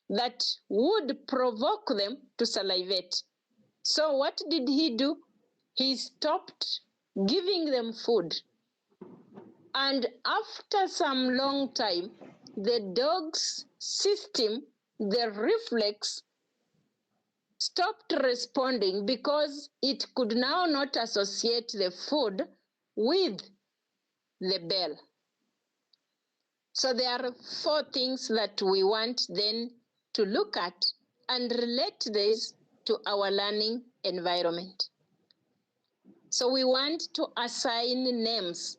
that would provoke them to salivate. So what did he do? He stopped giving them food. And after some long time, the dog's system, the reflex, stopped responding because it could now not associate the food with the bell. So there are 4 things that we want then to look at and relate this to our learning environment. So we want to assign names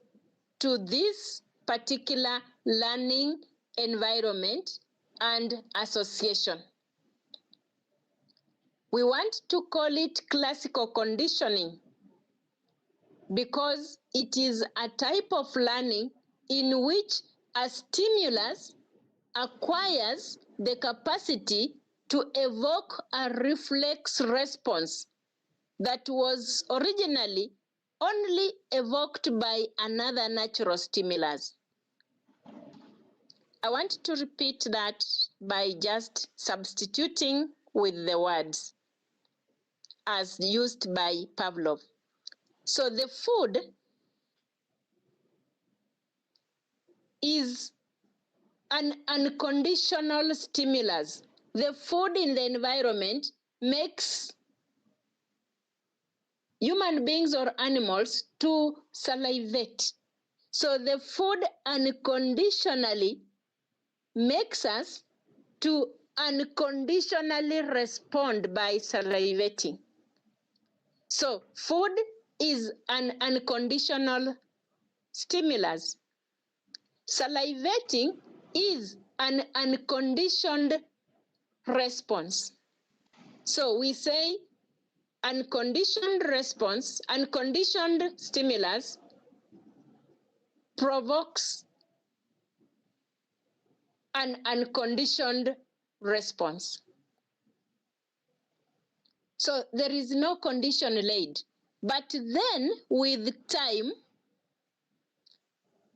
to this particular learning environment and association. We want to call it classical conditioning because it is a type of learning in which a stimulus acquires the capacity to evoke a reflex response that was originally only evoked by another natural stimulus. I want to repeat that by just substituting with the words as used by Pavlov. So the food is an unconditional stimulus. The food in the environment makes human beings or animals to salivate. So the food unconditionally makes us to unconditionally respond by salivating. So food is an unconditional stimulus. Salivating is an unconditioned response. So we say unconditioned response, unconditioned stimulus provokes an unconditioned response. So there is no condition laid. But then with time,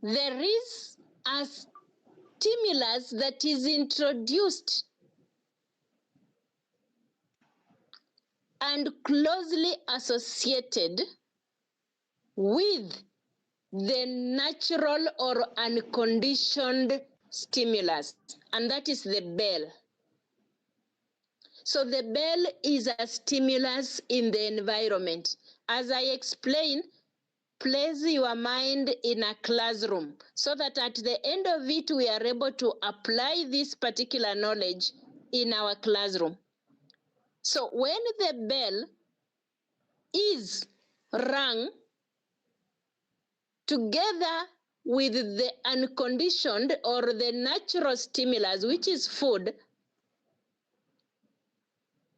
there is a stimulus that is introduced and closely associated with the natural or unconditioned stimulus, and that is the bell. So the bell is a stimulus in the environment. As I explained, place your mind in a classroom so that at the end of it, we are able to apply this particular knowledge in our classroom. So when the bell is rung together with the unconditioned or the natural stimulus, which is food,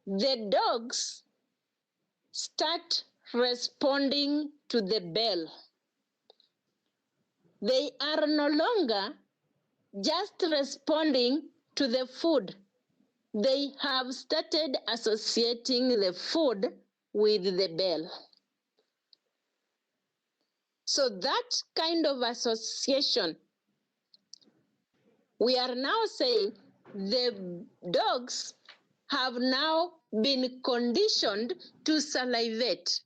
the dogs start responding to the bell. They are no longer just responding to the food. They have started associating the food with the bell. So that kind of association, we are now saying the dogs have now been conditioned to salivate.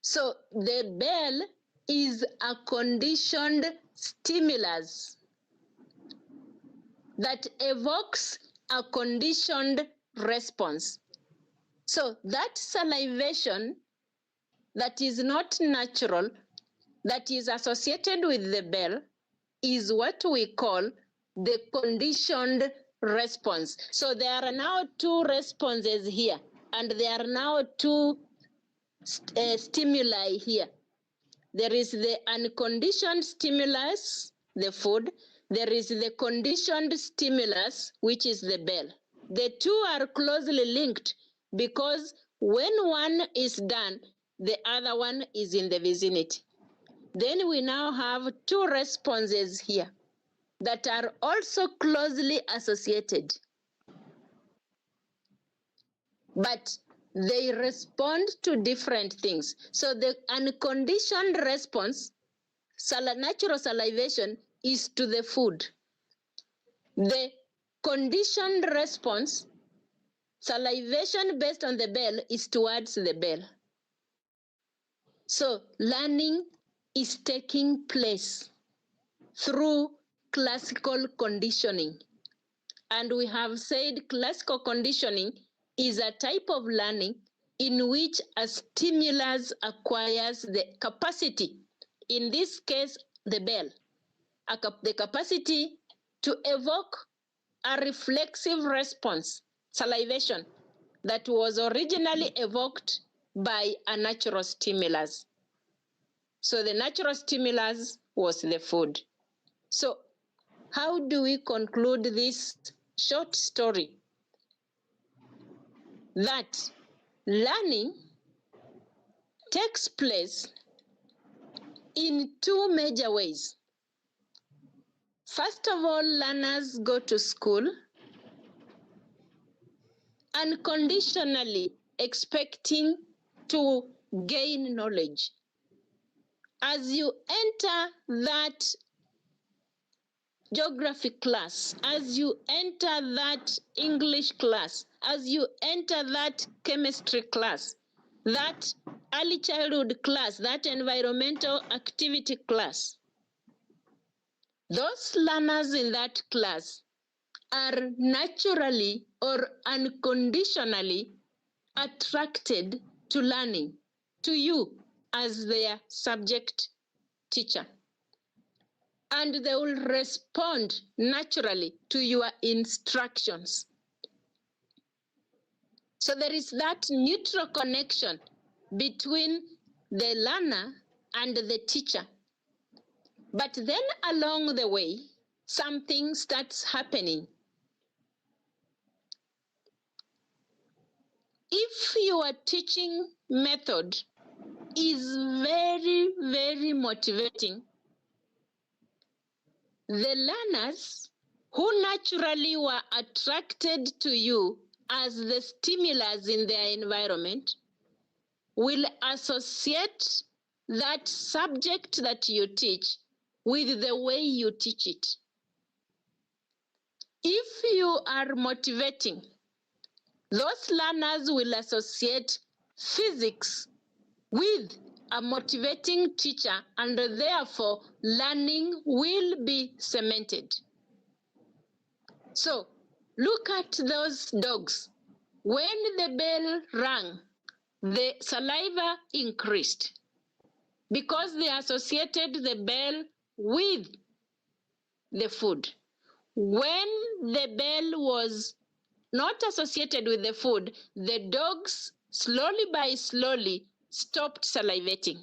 So the bell is a conditioned stimulus that evokes a conditioned response. So that salivation that is not natural, that is associated with the bell, is what we call the conditioned response. So there are now two responses here, and there are now two stimuli here. There is the unconditioned stimulus, the food. There is the conditioned stimulus, which is the bell. The two are closely linked because when one is done, the other one is in the vicinity. Then we now have two responses here that are also closely associated. But they respond to different things. So the unconditioned response, natural salivation, is to the food. The conditioned response, salivation based on the bell, is towards the bell. So learning is taking place through classical conditioning. And we have said classical conditioning is a type of learning in which a stimulus acquires the capacity, in this case, the bell, the capacity to evoke a reflexive response, salivation, that was originally evoked by a natural stimulus. So the natural stimulus was the food. So how do we conclude this short story? That learning takes place in two major ways. First of all, learners go to school unconditionally expecting to gain knowledge. As you enter that geography class, as you enter that English class, as you enter that chemistry class, that early childhood class, that environmental activity class, those learners in that class are naturally or unconditionally attracted to learning, to you as their subject teacher. And they will respond naturally to your instructions. So there is that neutral connection between the learner and the teacher. But then along the way, something starts happening. If you your teaching method is very, very motivating, the learners who naturally were attracted to you as the stimulus in their environment will associate that subject that you teach with the way you teach it. If you are motivating, those learners will associate physics with a motivating teacher, and therefore learning will be cemented. So look at those dogs. When the bell rang, the saliva increased because they associated the bell with the food. When the bell was not associated with the food, the dogs slowly by slowly stopped salivating.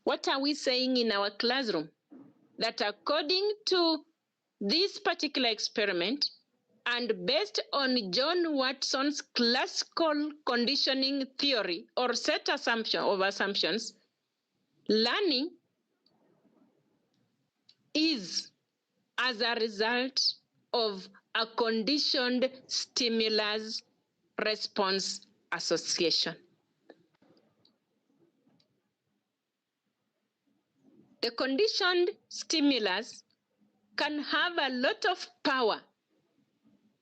What are we saying in our classroom? That according to this particular experiment, and based on John Watson's classical conditioning theory or set of assumptions, learning is as a result of a conditioned stimulus response association. The conditioned stimulus can have a lot of power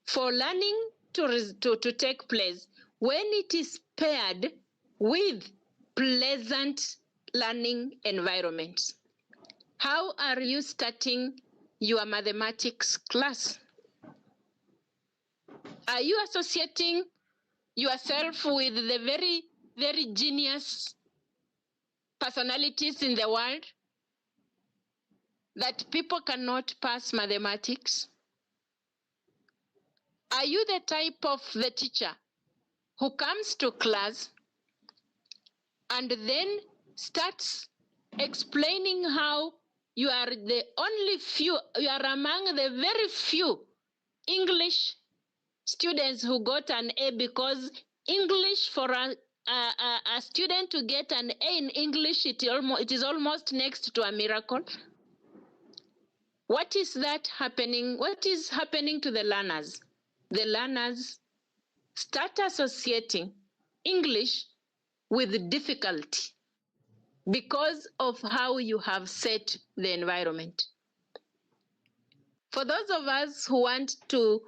for learning to take place when it is paired with pleasant learning environments. How are you starting your mathematics class? Are you associating yourself with the very, very genius personalities in the world that people cannot pass mathematics? Are you the type of the teacher who comes to class and then starts explaining how you are among the very few English students who got an A, because English, for a student to get an A in English, it is almost next to a miracle? What is that happening? What is happening to the learners? The learners start associating English with difficulty because of how you have set the environment. For those of us who want to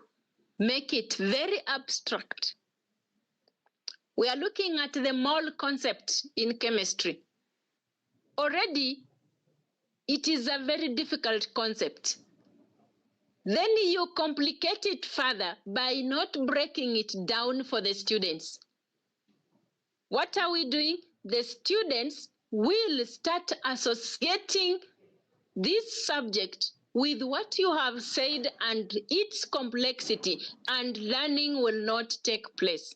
make it very abstract, we are looking at the mole concept in chemistry. Already, it is a very difficult concept. Then you complicate it further by not breaking it down for the students. What are we doing? The students will start associating this subject with what you have said and its complexity, and learning will not take place.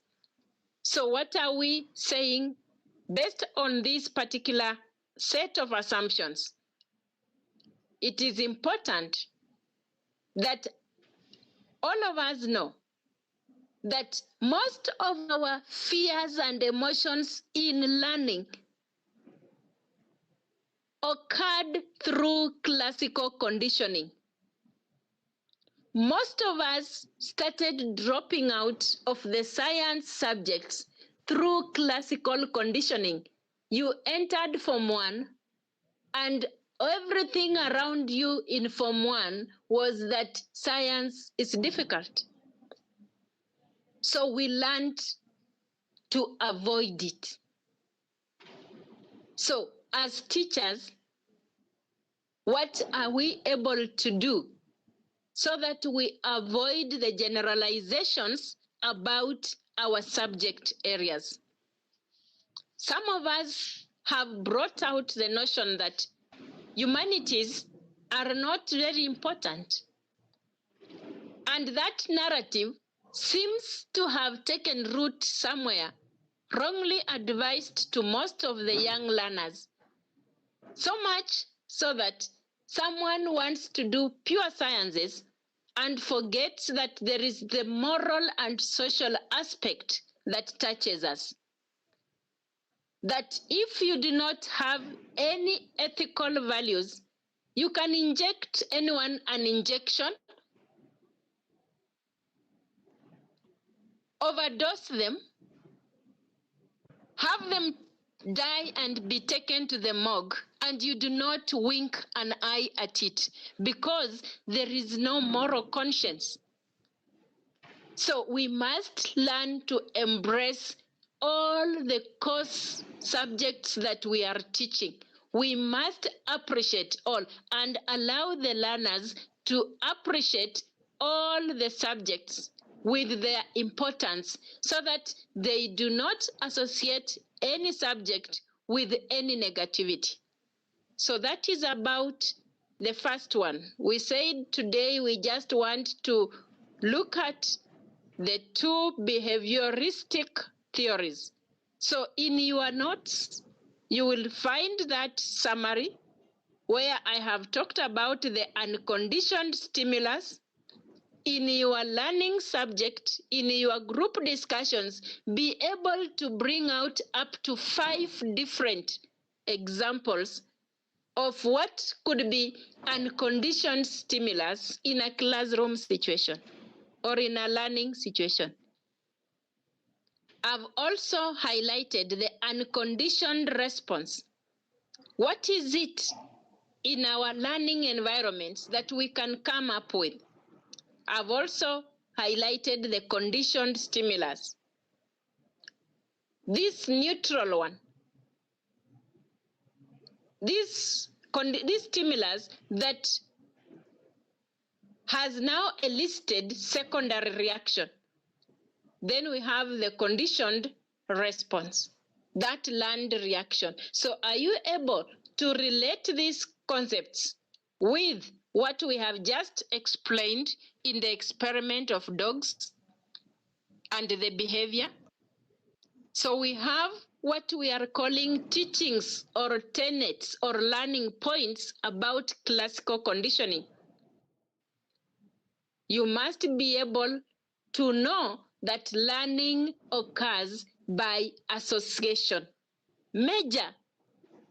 So what are we saying based on this particular set of assumptions? It is important that all of us know that most of our fears and emotions in learning occurred through classical conditioning. Most of us started dropping out of the science subjects through classical conditioning. You entered Form 1 and everything around you in Form 1 was that science is difficult. So we learned to avoid it. So as teachers, what are we able to do so that we avoid the generalizations about our subject areas? Some of us have brought out the notion that humanities are not very important. And that narrative seems to have taken root somewhere, wrongly advised to most of the young learners. So much so that someone wants to do pure sciences and forgets that there is the moral and social aspect that touches us. that if you do not have any ethical values, you can inject anyone an injection, overdose them, have them die and be taken to the morgue, and you do not wink an eye at it because there is no moral conscience. So we must learn to embrace all the course subjects that we are teaching. We must appreciate all and allow the learners to appreciate all the subjects with their importance so that they do not associate any subject with any negativity. So that is about the first one. We said today we just want to look at the two behavioristic theories. So in your notes, you will find that summary where I have talked about the unconditioned stimulus. In your learning subject, in your group discussions, be able to bring out up to 5 different examples of what could be unconditioned stimulus in a classroom situation or in a learning situation. I've also highlighted the unconditioned response. What is it in our learning environments that we can come up with? I've also highlighted the conditioned stimulus. This neutral one, this stimulus that has now elicited secondary reaction. Then we have the conditioned response, that learned reaction. So are you able to relate these concepts with what we have just explained in the experiment of dogs and the behavior? So we have what we are calling teachings or tenets or learning points about classical conditioning. You must be able to know that learning occurs by association. Major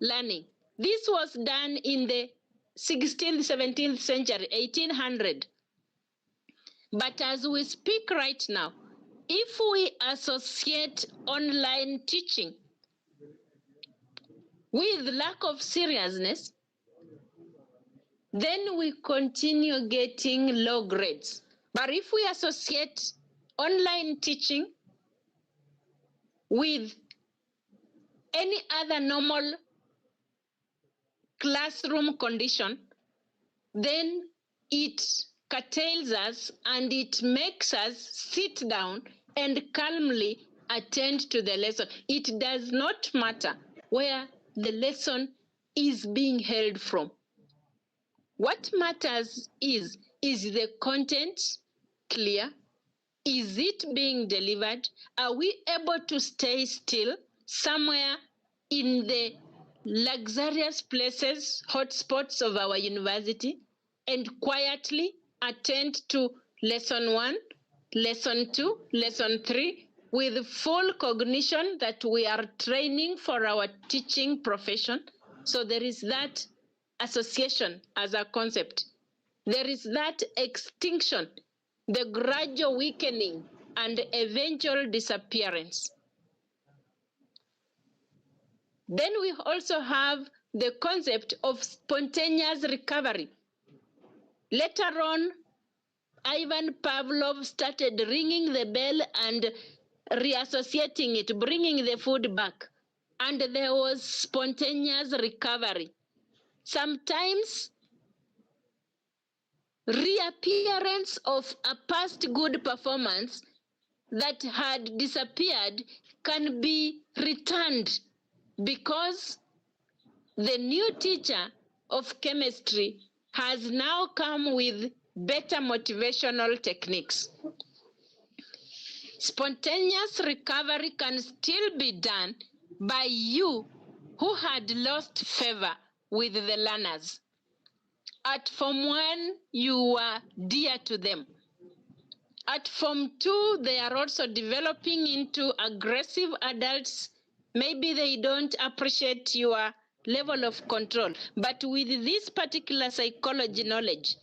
learning. This was done in the 16th, 17th century, 1800. But as we speak right now, if we associate online teaching with lack of seriousness, then we continue getting low grades. But if we associate online teaching with any other normal classroom condition, then it curtails us and it makes us sit down and calmly attend to the lesson. It does not matter where the lesson is being held from. What matters is the content clear? Is it being delivered? Are we able to stay still somewhere in the luxurious places, hotspots of our university, and quietly attend to lesson 1, lesson 2, lesson 3, with full cognition that we are training for our teaching profession? So there is that association as a concept. There is that extinction, the gradual weakening and eventual disappearance. Then we also have the concept of spontaneous recovery. Later on, Ivan Pavlov started ringing the bell and reassociating it, bringing the food back, and there was spontaneous recovery. Sometimes reappearance of a past good performance that had disappeared can be returned because the new teacher of chemistry has now come with better motivational techniques. Spontaneous recovery can still be done by you who had lost favor with the learners. At Form 1, you were dear to them. At Form 2, they are also developing into aggressive adults Maybe they don't appreciate your level of control. But with this particular psychology knowledge,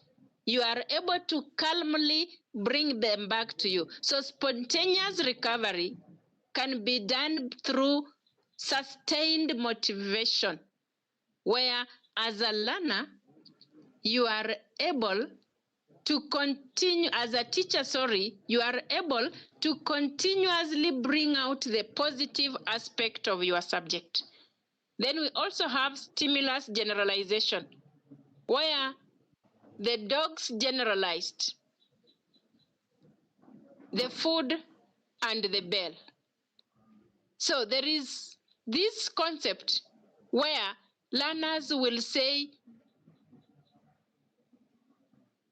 you are able to calmly bring them back to you. So spontaneous recovery can be done through sustained motivation, where as a learner, you are able to continue, as a teacher, you are able to continuously bring out the positive aspect of your subject. Then we also have stimulus generalization, where the dogs generalized the food and the bell. So there is this concept where learners will say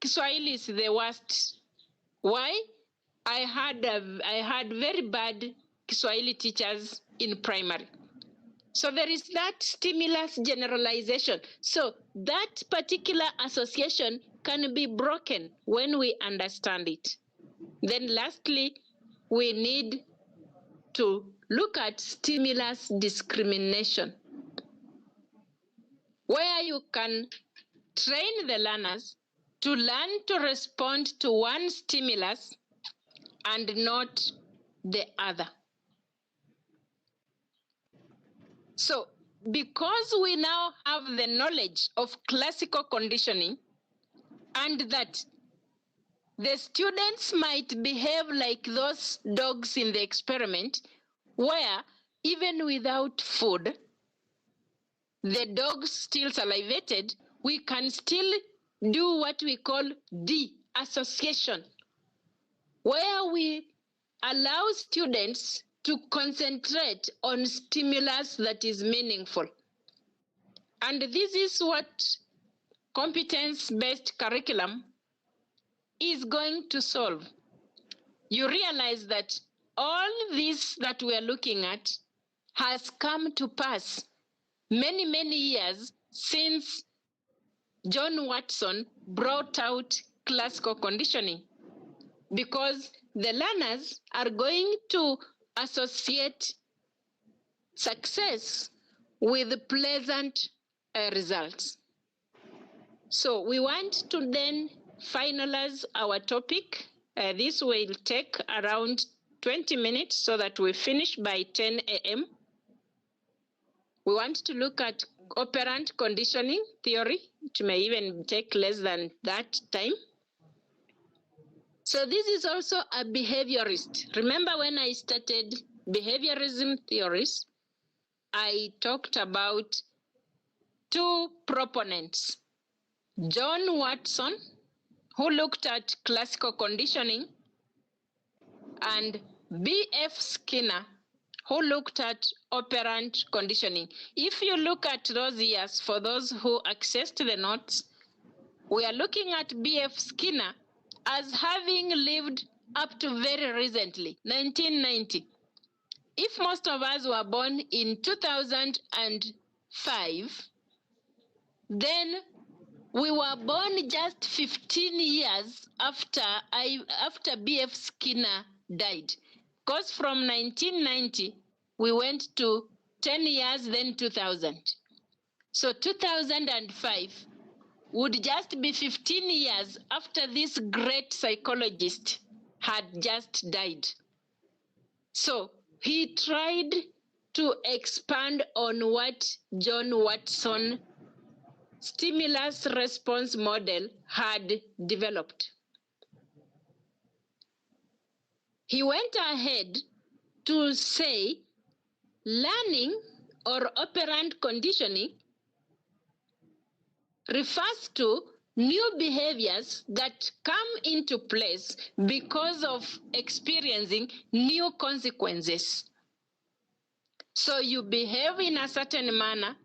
Kiswahili is the worst. Why? I had very bad Kiswahili teachers in primary. So there is that stimulus generalization. So that particular association can be broken when we understand it. Then lastly, we need to look at stimulus discrimination, where you can train the learners to learn to respond to one stimulus and not the other. So because we now have the knowledge of classical conditioning, and that the students might behave like those dogs in the experiment, where even without food, the dogs still salivated, we can still do what we call de-association, where we allow students to concentrate on stimulus that is meaningful. And this is what competence-based curriculum is going to solve. You realize that all this that we are looking at has come to pass many, many years since John Watson brought out classical conditioning, because the learners are going to associate success with pleasant results. So we want to then finalize our topic. This will take around 20 minutes so that we finish by 10 a.m. We want to look at operant conditioning theory. It may even take less than that time. So this is also a behaviorist. Remember when I started behaviorism theories, I talked about two proponents, John Watson, who looked at classical conditioning, and B.F. Skinner, who looked at operant conditioning. If you look at those years, for those who accessed the notes, we are looking at B.F. Skinner as having lived up to very recently, 1990. If most of us were born in 2005, then we were born just 15 years after B.F. Skinner died. Because from 1990, we went to 10 years, then 2000. So 2005 would just be 15 years after this great psychologist had just died. So he tried to expand on what John Watson stimulus response model had developed. He went ahead to say learning or operant conditioning refers to new behaviors that come into place because of experiencing new consequences. So you behave in a certain manner,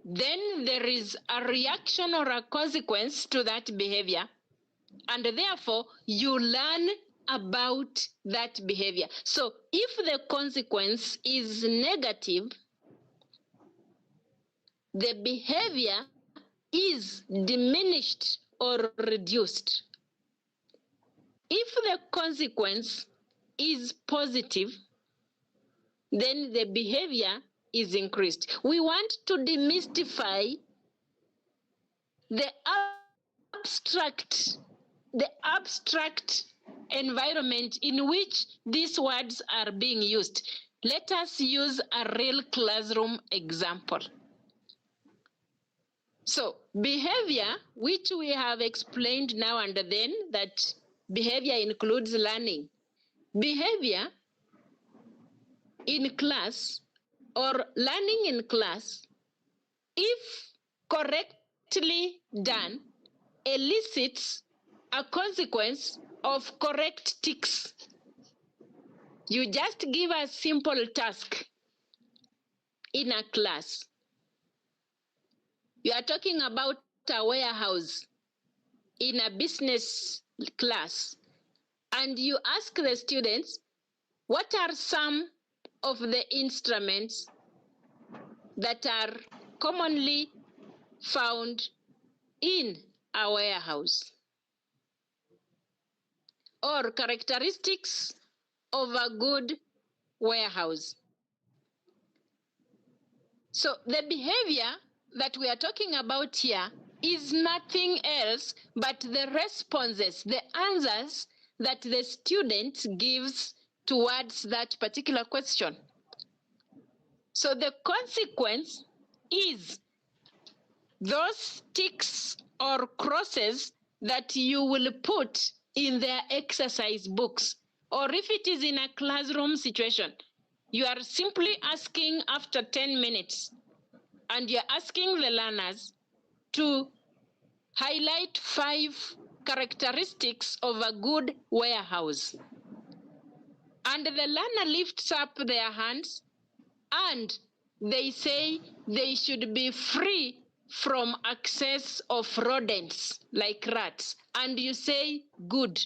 then there is a reaction or a consequence to that behavior, and therefore you learn about that behavior. So if the consequence is negative, the behavior is diminished or reduced. If the consequence is positive, then the behavior is increased. We want to demystify the abstract environment in which these words are being used. Let us use a real classroom example. So behavior, which we have explained now and then, that behavior includes learning. Behavior in class or learning in class, if correctly done, elicits a consequence of correct ticks. You just give a simple task in a class. You are talking about a warehouse in a business class, and you ask the students, what are some of the instruments that are commonly found in a warehouse? Or characteristics of a good warehouse. So the behavior that we are talking about here is nothing else but the responses, the answers that the student gives towards that particular question. So the consequence is those ticks or crosses that you will put in their exercise books, or if it is in a classroom situation, you are simply asking after 10 minutes, and you're asking the learners to highlight 5 characteristics of a good warehouse. And the learner lifts up their hands and they say they should be free from access of rodents like rats. And you say, good.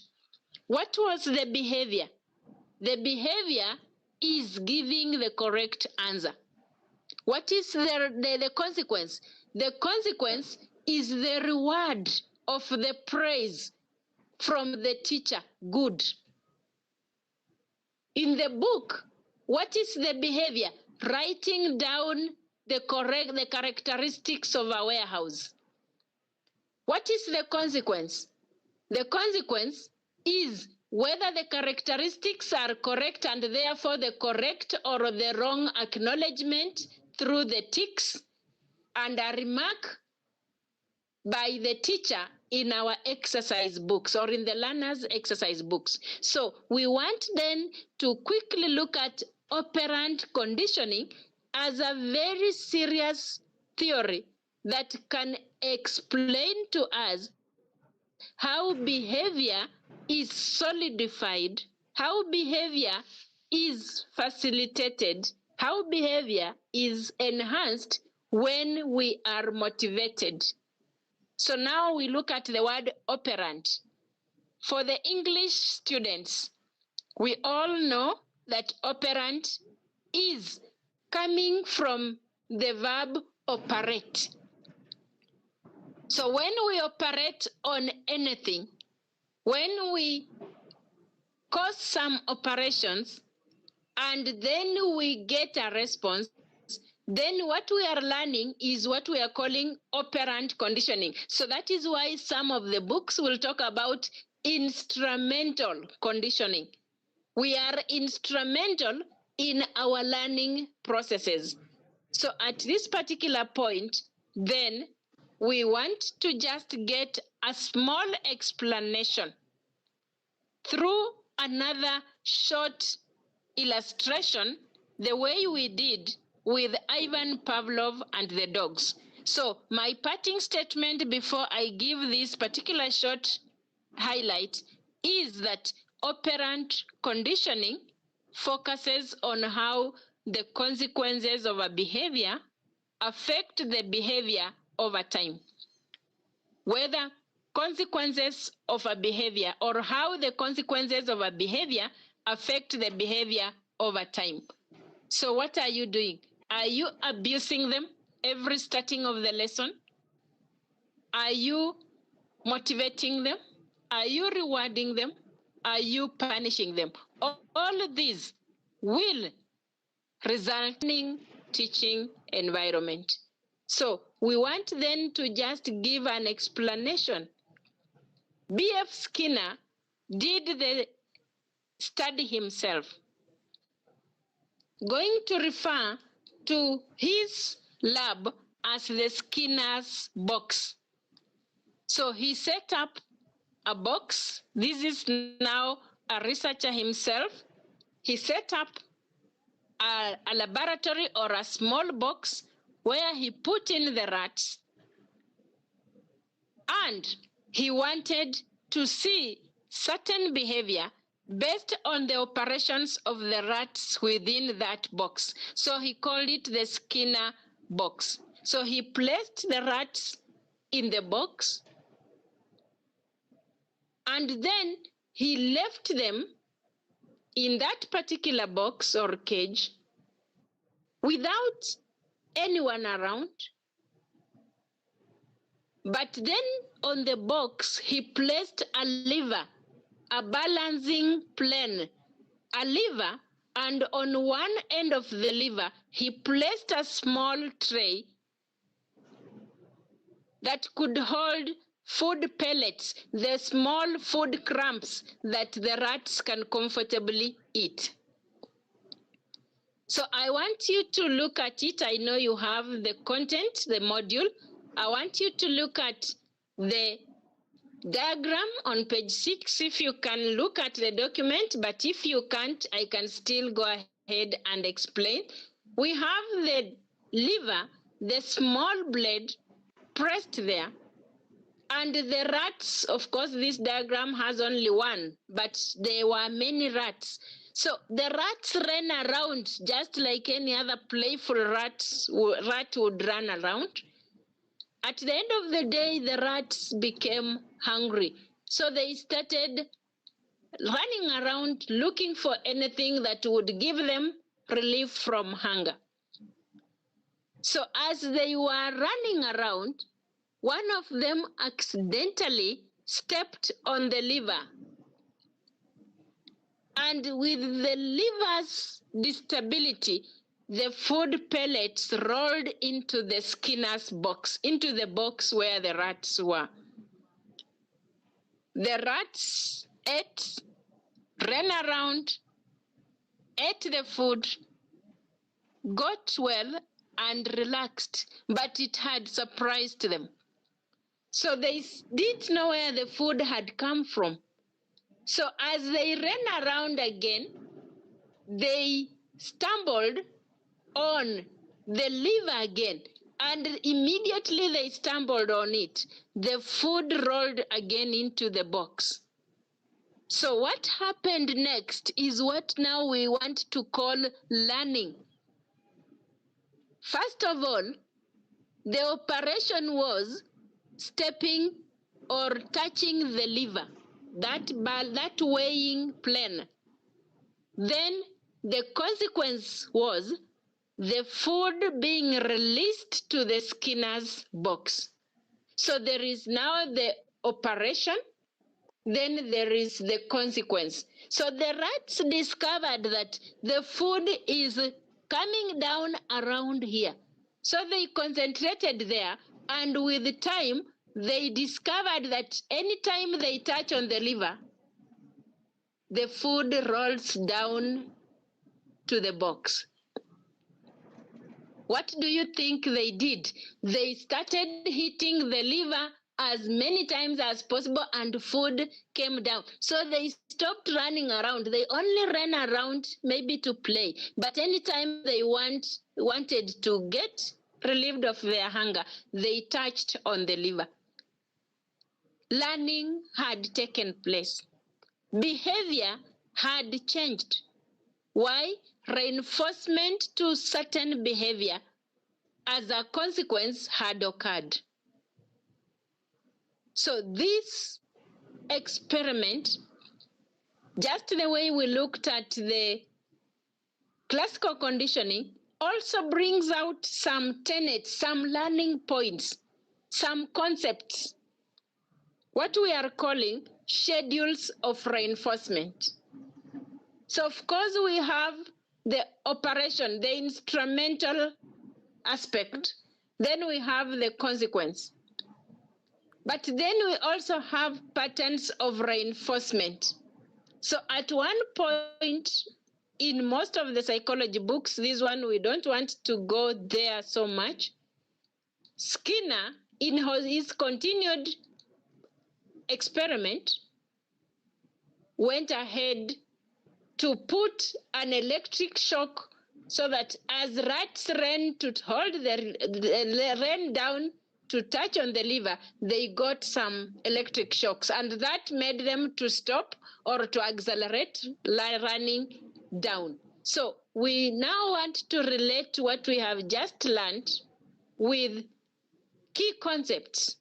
What was the behavior? The behavior is giving the correct answer. What is the consequence? The consequence is the reward of the praise from the teacher, good. In the book, what is the behavior? Writing down the characteristics of a warehouse. What is the consequence? The consequence is whether the characteristics are correct and therefore the correct or the wrong acknowledgement through the ticks and a remark by the teacher in our exercise books or in the learners' exercise books. So we want then to quickly look at operant conditioning as a very serious theory that can explain to us how behavior is solidified, how behavior is facilitated, how behavior is enhanced when we are motivated. So now we look at the word operant. For the English students, we all know that operant is coming from the verb operate. So when we operate on anything, when we cause some operations and then we get a response, then what we are learning is what we are calling operant conditioning. So that is why some of the books will talk about instrumental conditioning. We are instrumental in our learning processes. So at this particular point, then we want to just get a small explanation through another short illustration, the way we did with Ivan Pavlov and the dogs. So my parting statement before I give this particular short highlight is that operant conditioning focuses on how the consequences of a behavior affect the behavior over time. Whether consequences of a behavior or how the consequences of a behavior affect the behavior over time. So what are you doing? Are you abusing them every starting of the lesson? Are you motivating them? Are you rewarding them? Are you punishing them? All of these will resulting teaching environment. So we want then to just give an explanation. B.F. Skinner did the study himself, going to refer to his lab as the Skinner's box. So he set up a box. This is now a researcher himself. He set up a laboratory or a small box where he put in the rats, and he wanted to see certain behavior based on the operations of the rats within that box. So he called it the Skinner box. So he placed the rats in the box, and then he left them in that particular box or cage without anyone around. But then on the box, he placed a lever, a balancing plane, a lever, and on one end of the lever, he placed a small tray that could hold food pellets, the small food crumbs that the rats can comfortably eat. So I want you to look at it. I know you have the content, the module. I want you to look at the diagram on page 6 if you can look at the document, but if you can't, I can still go ahead and explain. We have the lever, the small blade pressed there, and the rats, of course, this diagram has only one, but there were many rats. So the rats ran around just like any other playful rat would run around. At the end of the day, the rats became hungry. So they started running around looking for anything that would give them relief from hunger. So as they were running around, one of them accidentally stepped on the lever. And with the lever's instability, the food pellets rolled into the Skinner's box, into the box where the rats were. The rats ate, ran around, ate the food, got well, and relaxed, but it had surprised them. So they didn't know where the food had come from. So as they ran around again, they stumbled on the lever again, and immediately they stumbled on it. The food rolled again into the box. So what happened next is what now we want to call learning. First of all, the operation was stepping or touching the lever, that weighing plane. Then the consequence was the food being released to the Skinner's box. So there is now the operation, then there is the consequence. So the rats discovered that the food is coming down around here. So they concentrated there, and with time, they discovered that anytime they touch on the lever, the food rolls down to the box. What do you think they did? They started hitting the lever as many times as possible, and food came down. So they stopped running around. They only ran around maybe to play. But anytime they wanted to get relieved of their hunger, they touched on the lever. Learning had taken place. Behavior had changed. Why? Reinforcement to certain behavior as a consequence had occurred. So this experiment, just the way we looked at the classical conditioning, also brings out some tenets, some learning points, some concepts, what we are calling schedules of reinforcement. So of course we have the operation, the instrumental aspect. Then we have the consequence. But then we also have patterns of reinforcement. So at one point in most of the psychology books, this one we don't want to go there so much. Skinner, in his continued experiment, went ahead to put an electric shock so that as rats ran to hold ran down to touch on the liver, they got some electric shocks, and that made them to stop or to accelerate running down. So we now want to relate what we have just learned with key concepts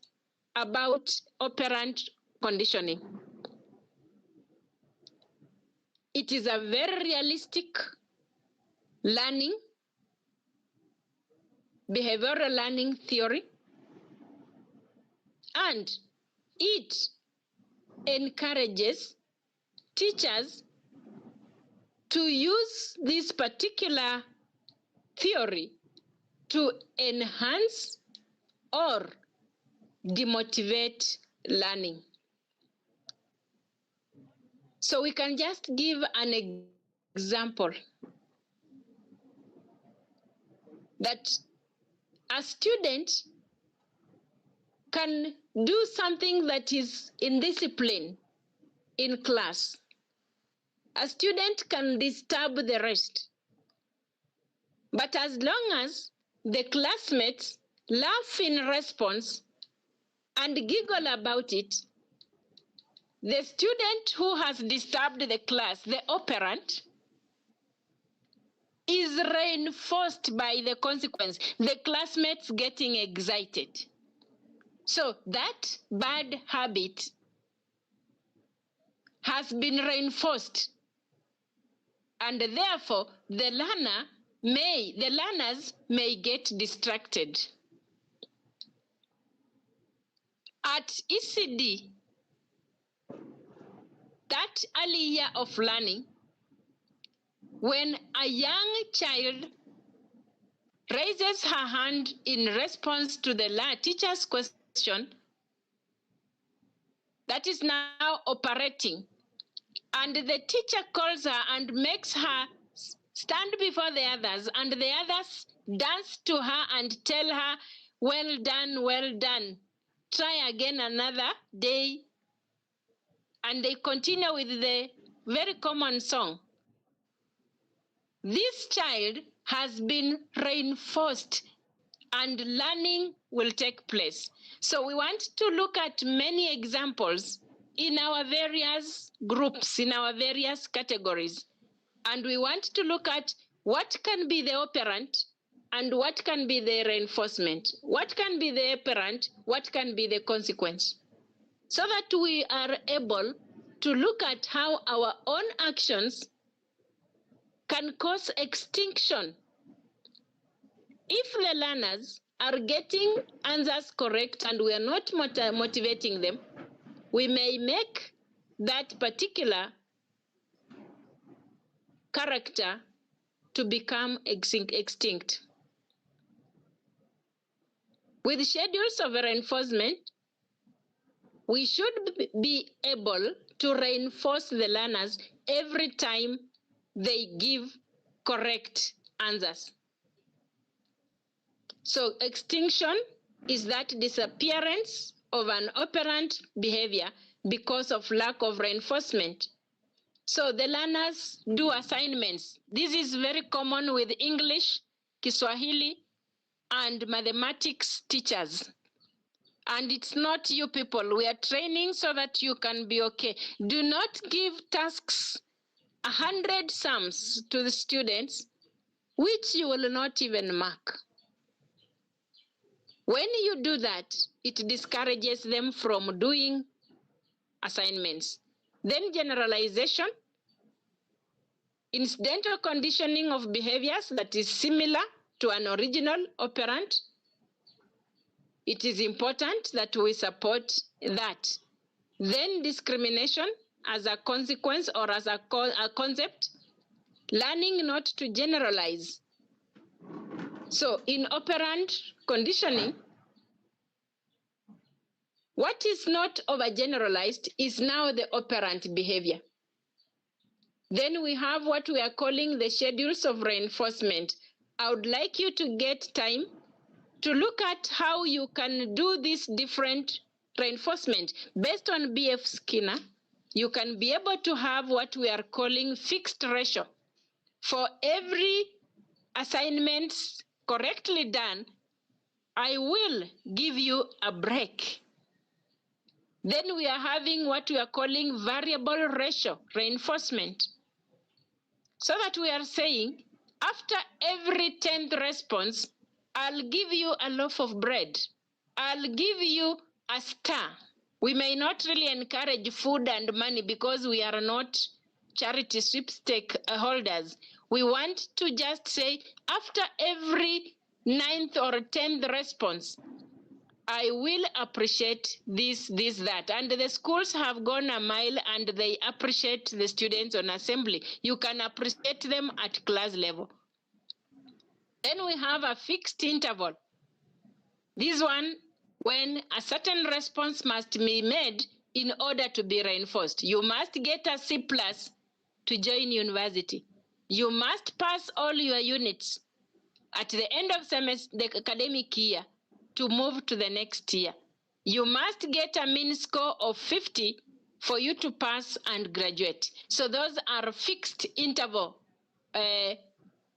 about operant conditioning. It is a very realistic learning, behavioral learning theory, and it encourages teachers to use this particular theory to enhance or demotivate learning. So we can just give an example that a student can do something that is indiscipline in class. A student can disturb the rest. But as long as the classmates laugh in response and giggle about it, the student who has disturbed the class, the operant, is reinforced by the consequence, the classmates getting excited. So that bad habit has been reinforced, and therefore the learners may get distracted. At ECD, that early year of learning, when a young child raises her hand in response to the teacher's question, that is now operating, and the teacher calls her and makes her stand before the others, and the others dance to her and tell her, well done, try again another day, and they continue with the very common song. This child has been reinforced and learning will take place. So we want to look at many examples in our various groups, in our various categories. And we want to look at what can be the operant and what can be the reinforcement. What can be the operant, what can be the consequence. So that we are able to look at how our own actions can cause extinction. If the learners are getting answers correct and we are not motivating them, we may make that particular character to become extinct. With schedules of reinforcement, we should be able to reinforce the learners every time they give correct answers. So extinction is that disappearance of an operant behavior because of lack of reinforcement. So the learners do assignments. This is very common with English, Kiswahili, and mathematics teachers. And it's not you people. We are training so that you can be okay. Do not give tasks 100 sums to the students, which you will not even mark. When you do that, it discourages them from doing assignments. Then generalization, incidental conditioning of behaviors that is similar to an original operant. It is important that we support that. Then discrimination as a consequence or as a concept. Learning not to generalize. So in operant conditioning, what is not overgeneralized is now the operant behavior. Then we have what we are calling the schedules of reinforcement. I would like you to get time to look at how you can do this different reinforcement. Based on B.F. Skinner, you can be able to have what we are calling fixed ratio. For every assignment correctly done, I will give you a break. Then we are having what we are calling variable ratio reinforcement. So that we are saying, after every 10th response, I'll give you a loaf of bread. I'll give you a star. We may not really encourage food and money because we are not charity sweepstake holders. We want to just say, after every 9th or 10th response, I will appreciate this, that. And the schools have gone a mile and they appreciate the students on assembly. You can appreciate them at class level. Then we have a fixed interval. This one, when a certain response must be made in order to be reinforced. You must get a C+ to join university. You must pass all your units at the end of the academic year to move to the next year. You must get a mean score of 50 for you to pass and graduate. So those are fixed interval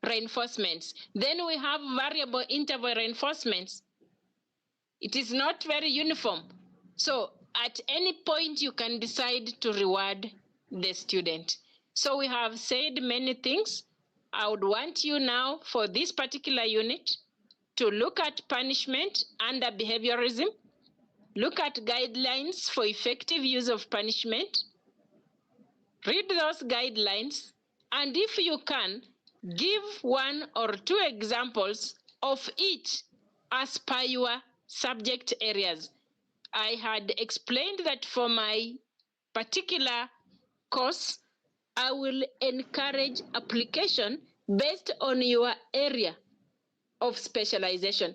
reinforcements. Then we have variable interval reinforcements. It is not very uniform. So at any point you can decide to reward the student. So we have said many things. I would want you now for this particular unit to look at punishment under behaviorism, look at guidelines for effective use of punishment, read those guidelines, and if you can, give 1 or 2 examples of each as per your subject areas. I had explained that for my particular course, I will encourage application based on your area of specialization.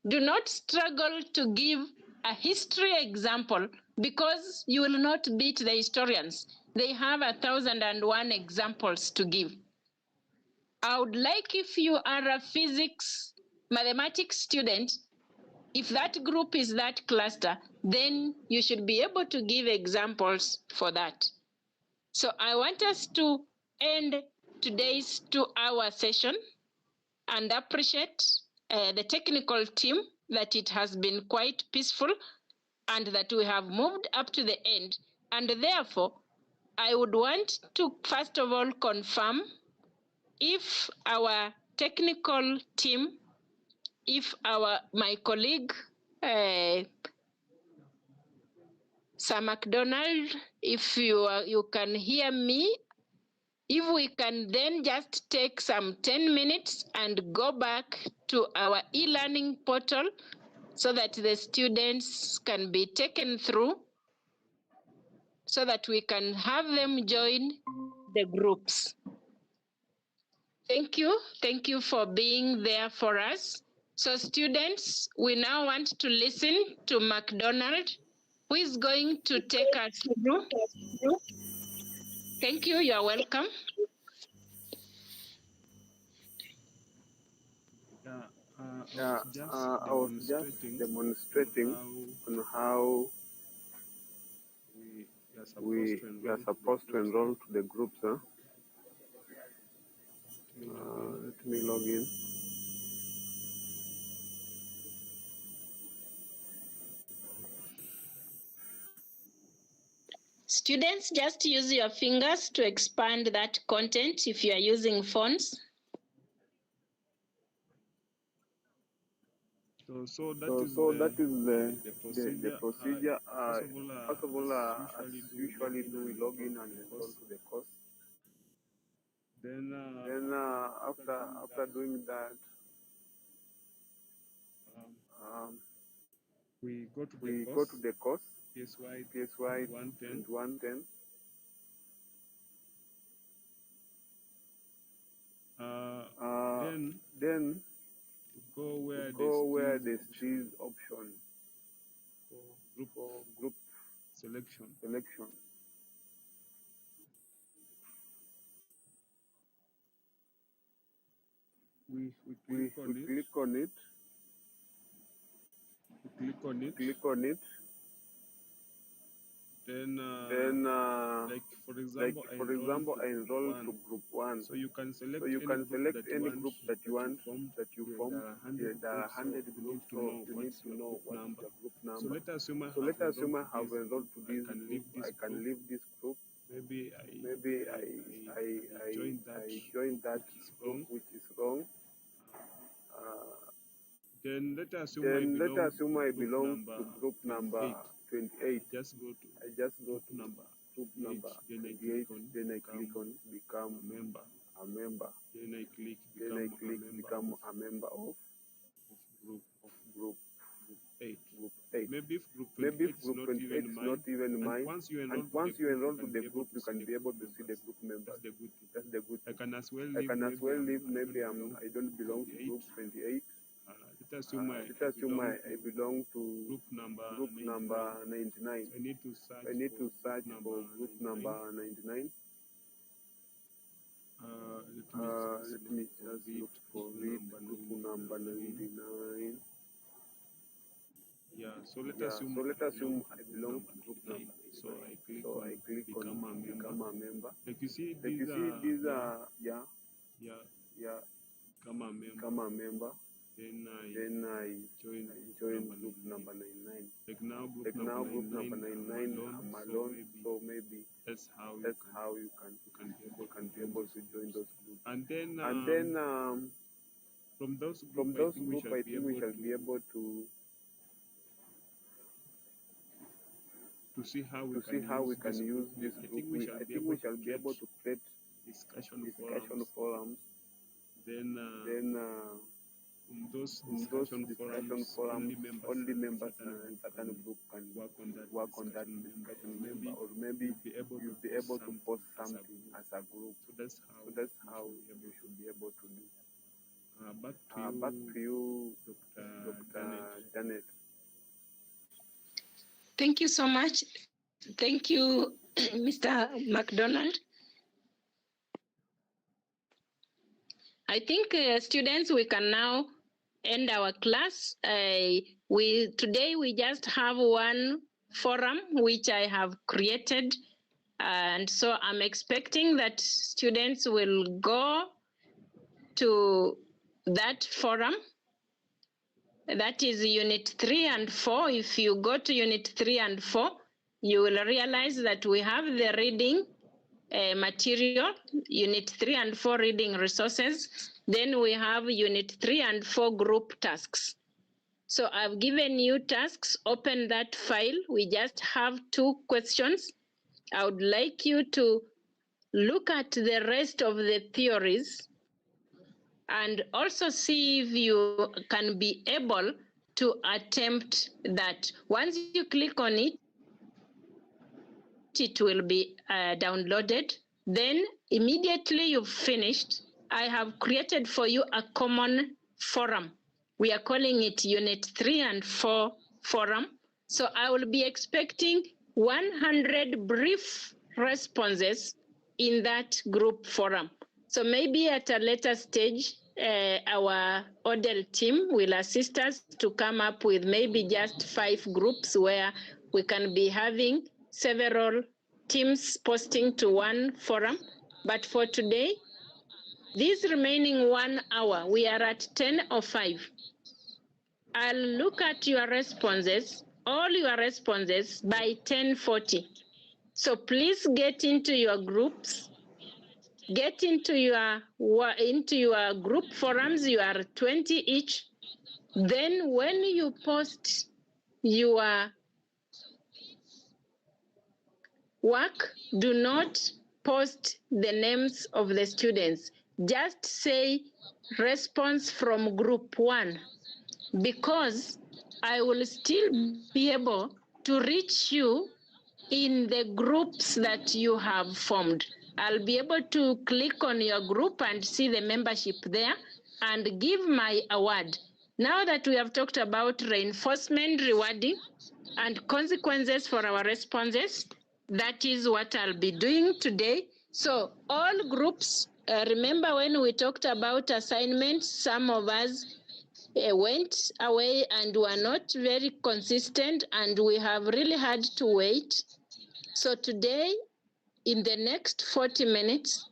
Do not struggle to give a history example because you will not beat the historians. They have 1,001 examples to give. I would like, if you are a physics, mathematics student, if that group is that cluster, then you should be able to give examples for that. So I want us to end today's 2-hour session and appreciate the technical team that it has been quite peaceful and that we have moved up to the end. And therefore, I would want to first of all confirm if our technical team, if my colleague, Sir MacDonald, if you can hear me, if we can then just take some 10 minutes and go back to our e-learning portal so that the students can be taken through, so that we can have them join the groups. Thank you. Thank you for being there for us. So students, we now want to listen to MacDonald, who is going to take us through. Thank you. You are welcome. I was just demonstrating on how we are supposed to enroll to the groups. Let me log in. Students, just use your fingers to expand that content if you are using phones. So that is the procedure. First of all, as usually do, we log in and install to the course. Then after doing that, we go to the course, PSY and 110. Then go where there's this option for group selection. We click on it. Click on it. Then, like for example, I enroll to group 1. So you can select any group that you want that you form. There are 100 groups, so you need to know what is the group number. So let us assume I have enrolled to this group. I can leave this group. Maybe I join that group which is wrong. Then let us assume I belong to group number 28. I just go to group number 28. Then I click on become a member. Then I click become a member of group 8. Maybe if group 28 is not even mine. And once you enroll to the group, you can be able to see the group members. That's the good thing. I can as well leave. Maybe I don't belong to group 28. Let us assume I belong to group number 99. I need to search for group number 99. Let me just look for it. Group number 99. Yeah, so let us assume I belong to group number 99. So I click on become a member. Like you see, these are become a member. Then I join group number 99. Like now group number 99 I'm alone, so maybe that's how you can be able to join those groups. And then from those groups I think we shall be able to see how we can use this group. I think we shall be able to create discussion forums. Then those discussion forums, only members in a certain group can work on that discussion member, or maybe you'll be able to post something as a group. So that's how you should be able to do. Back to you, Dr. Janet. Thank you so much. Thank you, Mr. McDonald. I think students, we can now end our class. Today we just have one forum which I have created, and so I'm expecting that students will go to that forum. That is Unit 3 and 4. If you go to Unit 3 and 4, you will realize that we have the reading material, Unit 3 and 4 reading resources. Then we have Unit 3 and 4 group tasks. So I've given you tasks. Open that file. We just have 2 questions. I would like you to look at the rest of the theories and also see if you can be able to attempt that. Once you click on it, it will be downloaded. Then immediately you've finished, I have created for you a common forum. We are calling it Unit 3 and 4 forum. So I will be expecting 100 brief responses in that group forum. So maybe at a later stage, our ODEL team will assist us to come up with maybe just 5 groups where we can be having several teams posting to one forum. But for today, this remaining 1 hour, we are at 10:05. I'll look at your responses, all your responses by 10:40. So please get into your groups. Get into your group forums. You are 20 each. Then when you post your work, do not post the names of the students. Just say response from group 1, because I will still be able to reach you in the groups that you have formed. I'll be able to click on your group and see the membership there and give my award. Now that we have talked about reinforcement, rewarding, and consequences for our responses, that is what I'll be doing today. So all groups, remember when we talked about assignments, some of us went away and were not very consistent, and we have really had to wait. So today, in the next 40 minutes,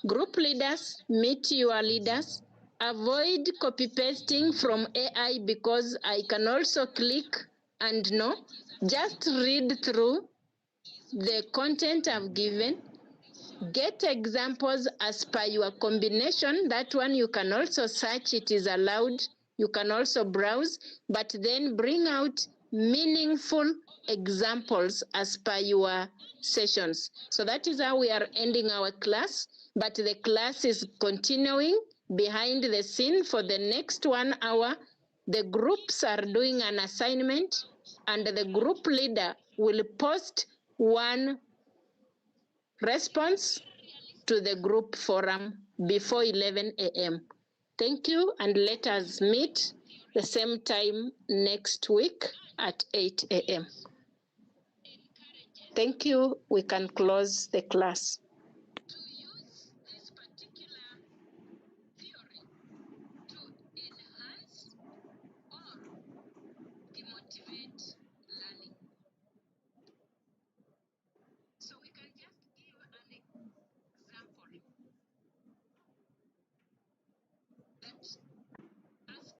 group leaders, meet your leaders. Avoid copy-pasting from AI because I can also click and no. Just read through the content I've given. Get examples as per your combination. That one you can also search, it is allowed. You can also browse, but then bring out meaningful examples as per your sessions. So that is how we are ending our class, but the class is continuing behind the scene for the next 1 hour. The groups are doing an assignment, and the group leader will post one response to the group forum before 11 a.m. Thank you, and let us meet the same time next week at 8 a.m. Thank you. We can close the class.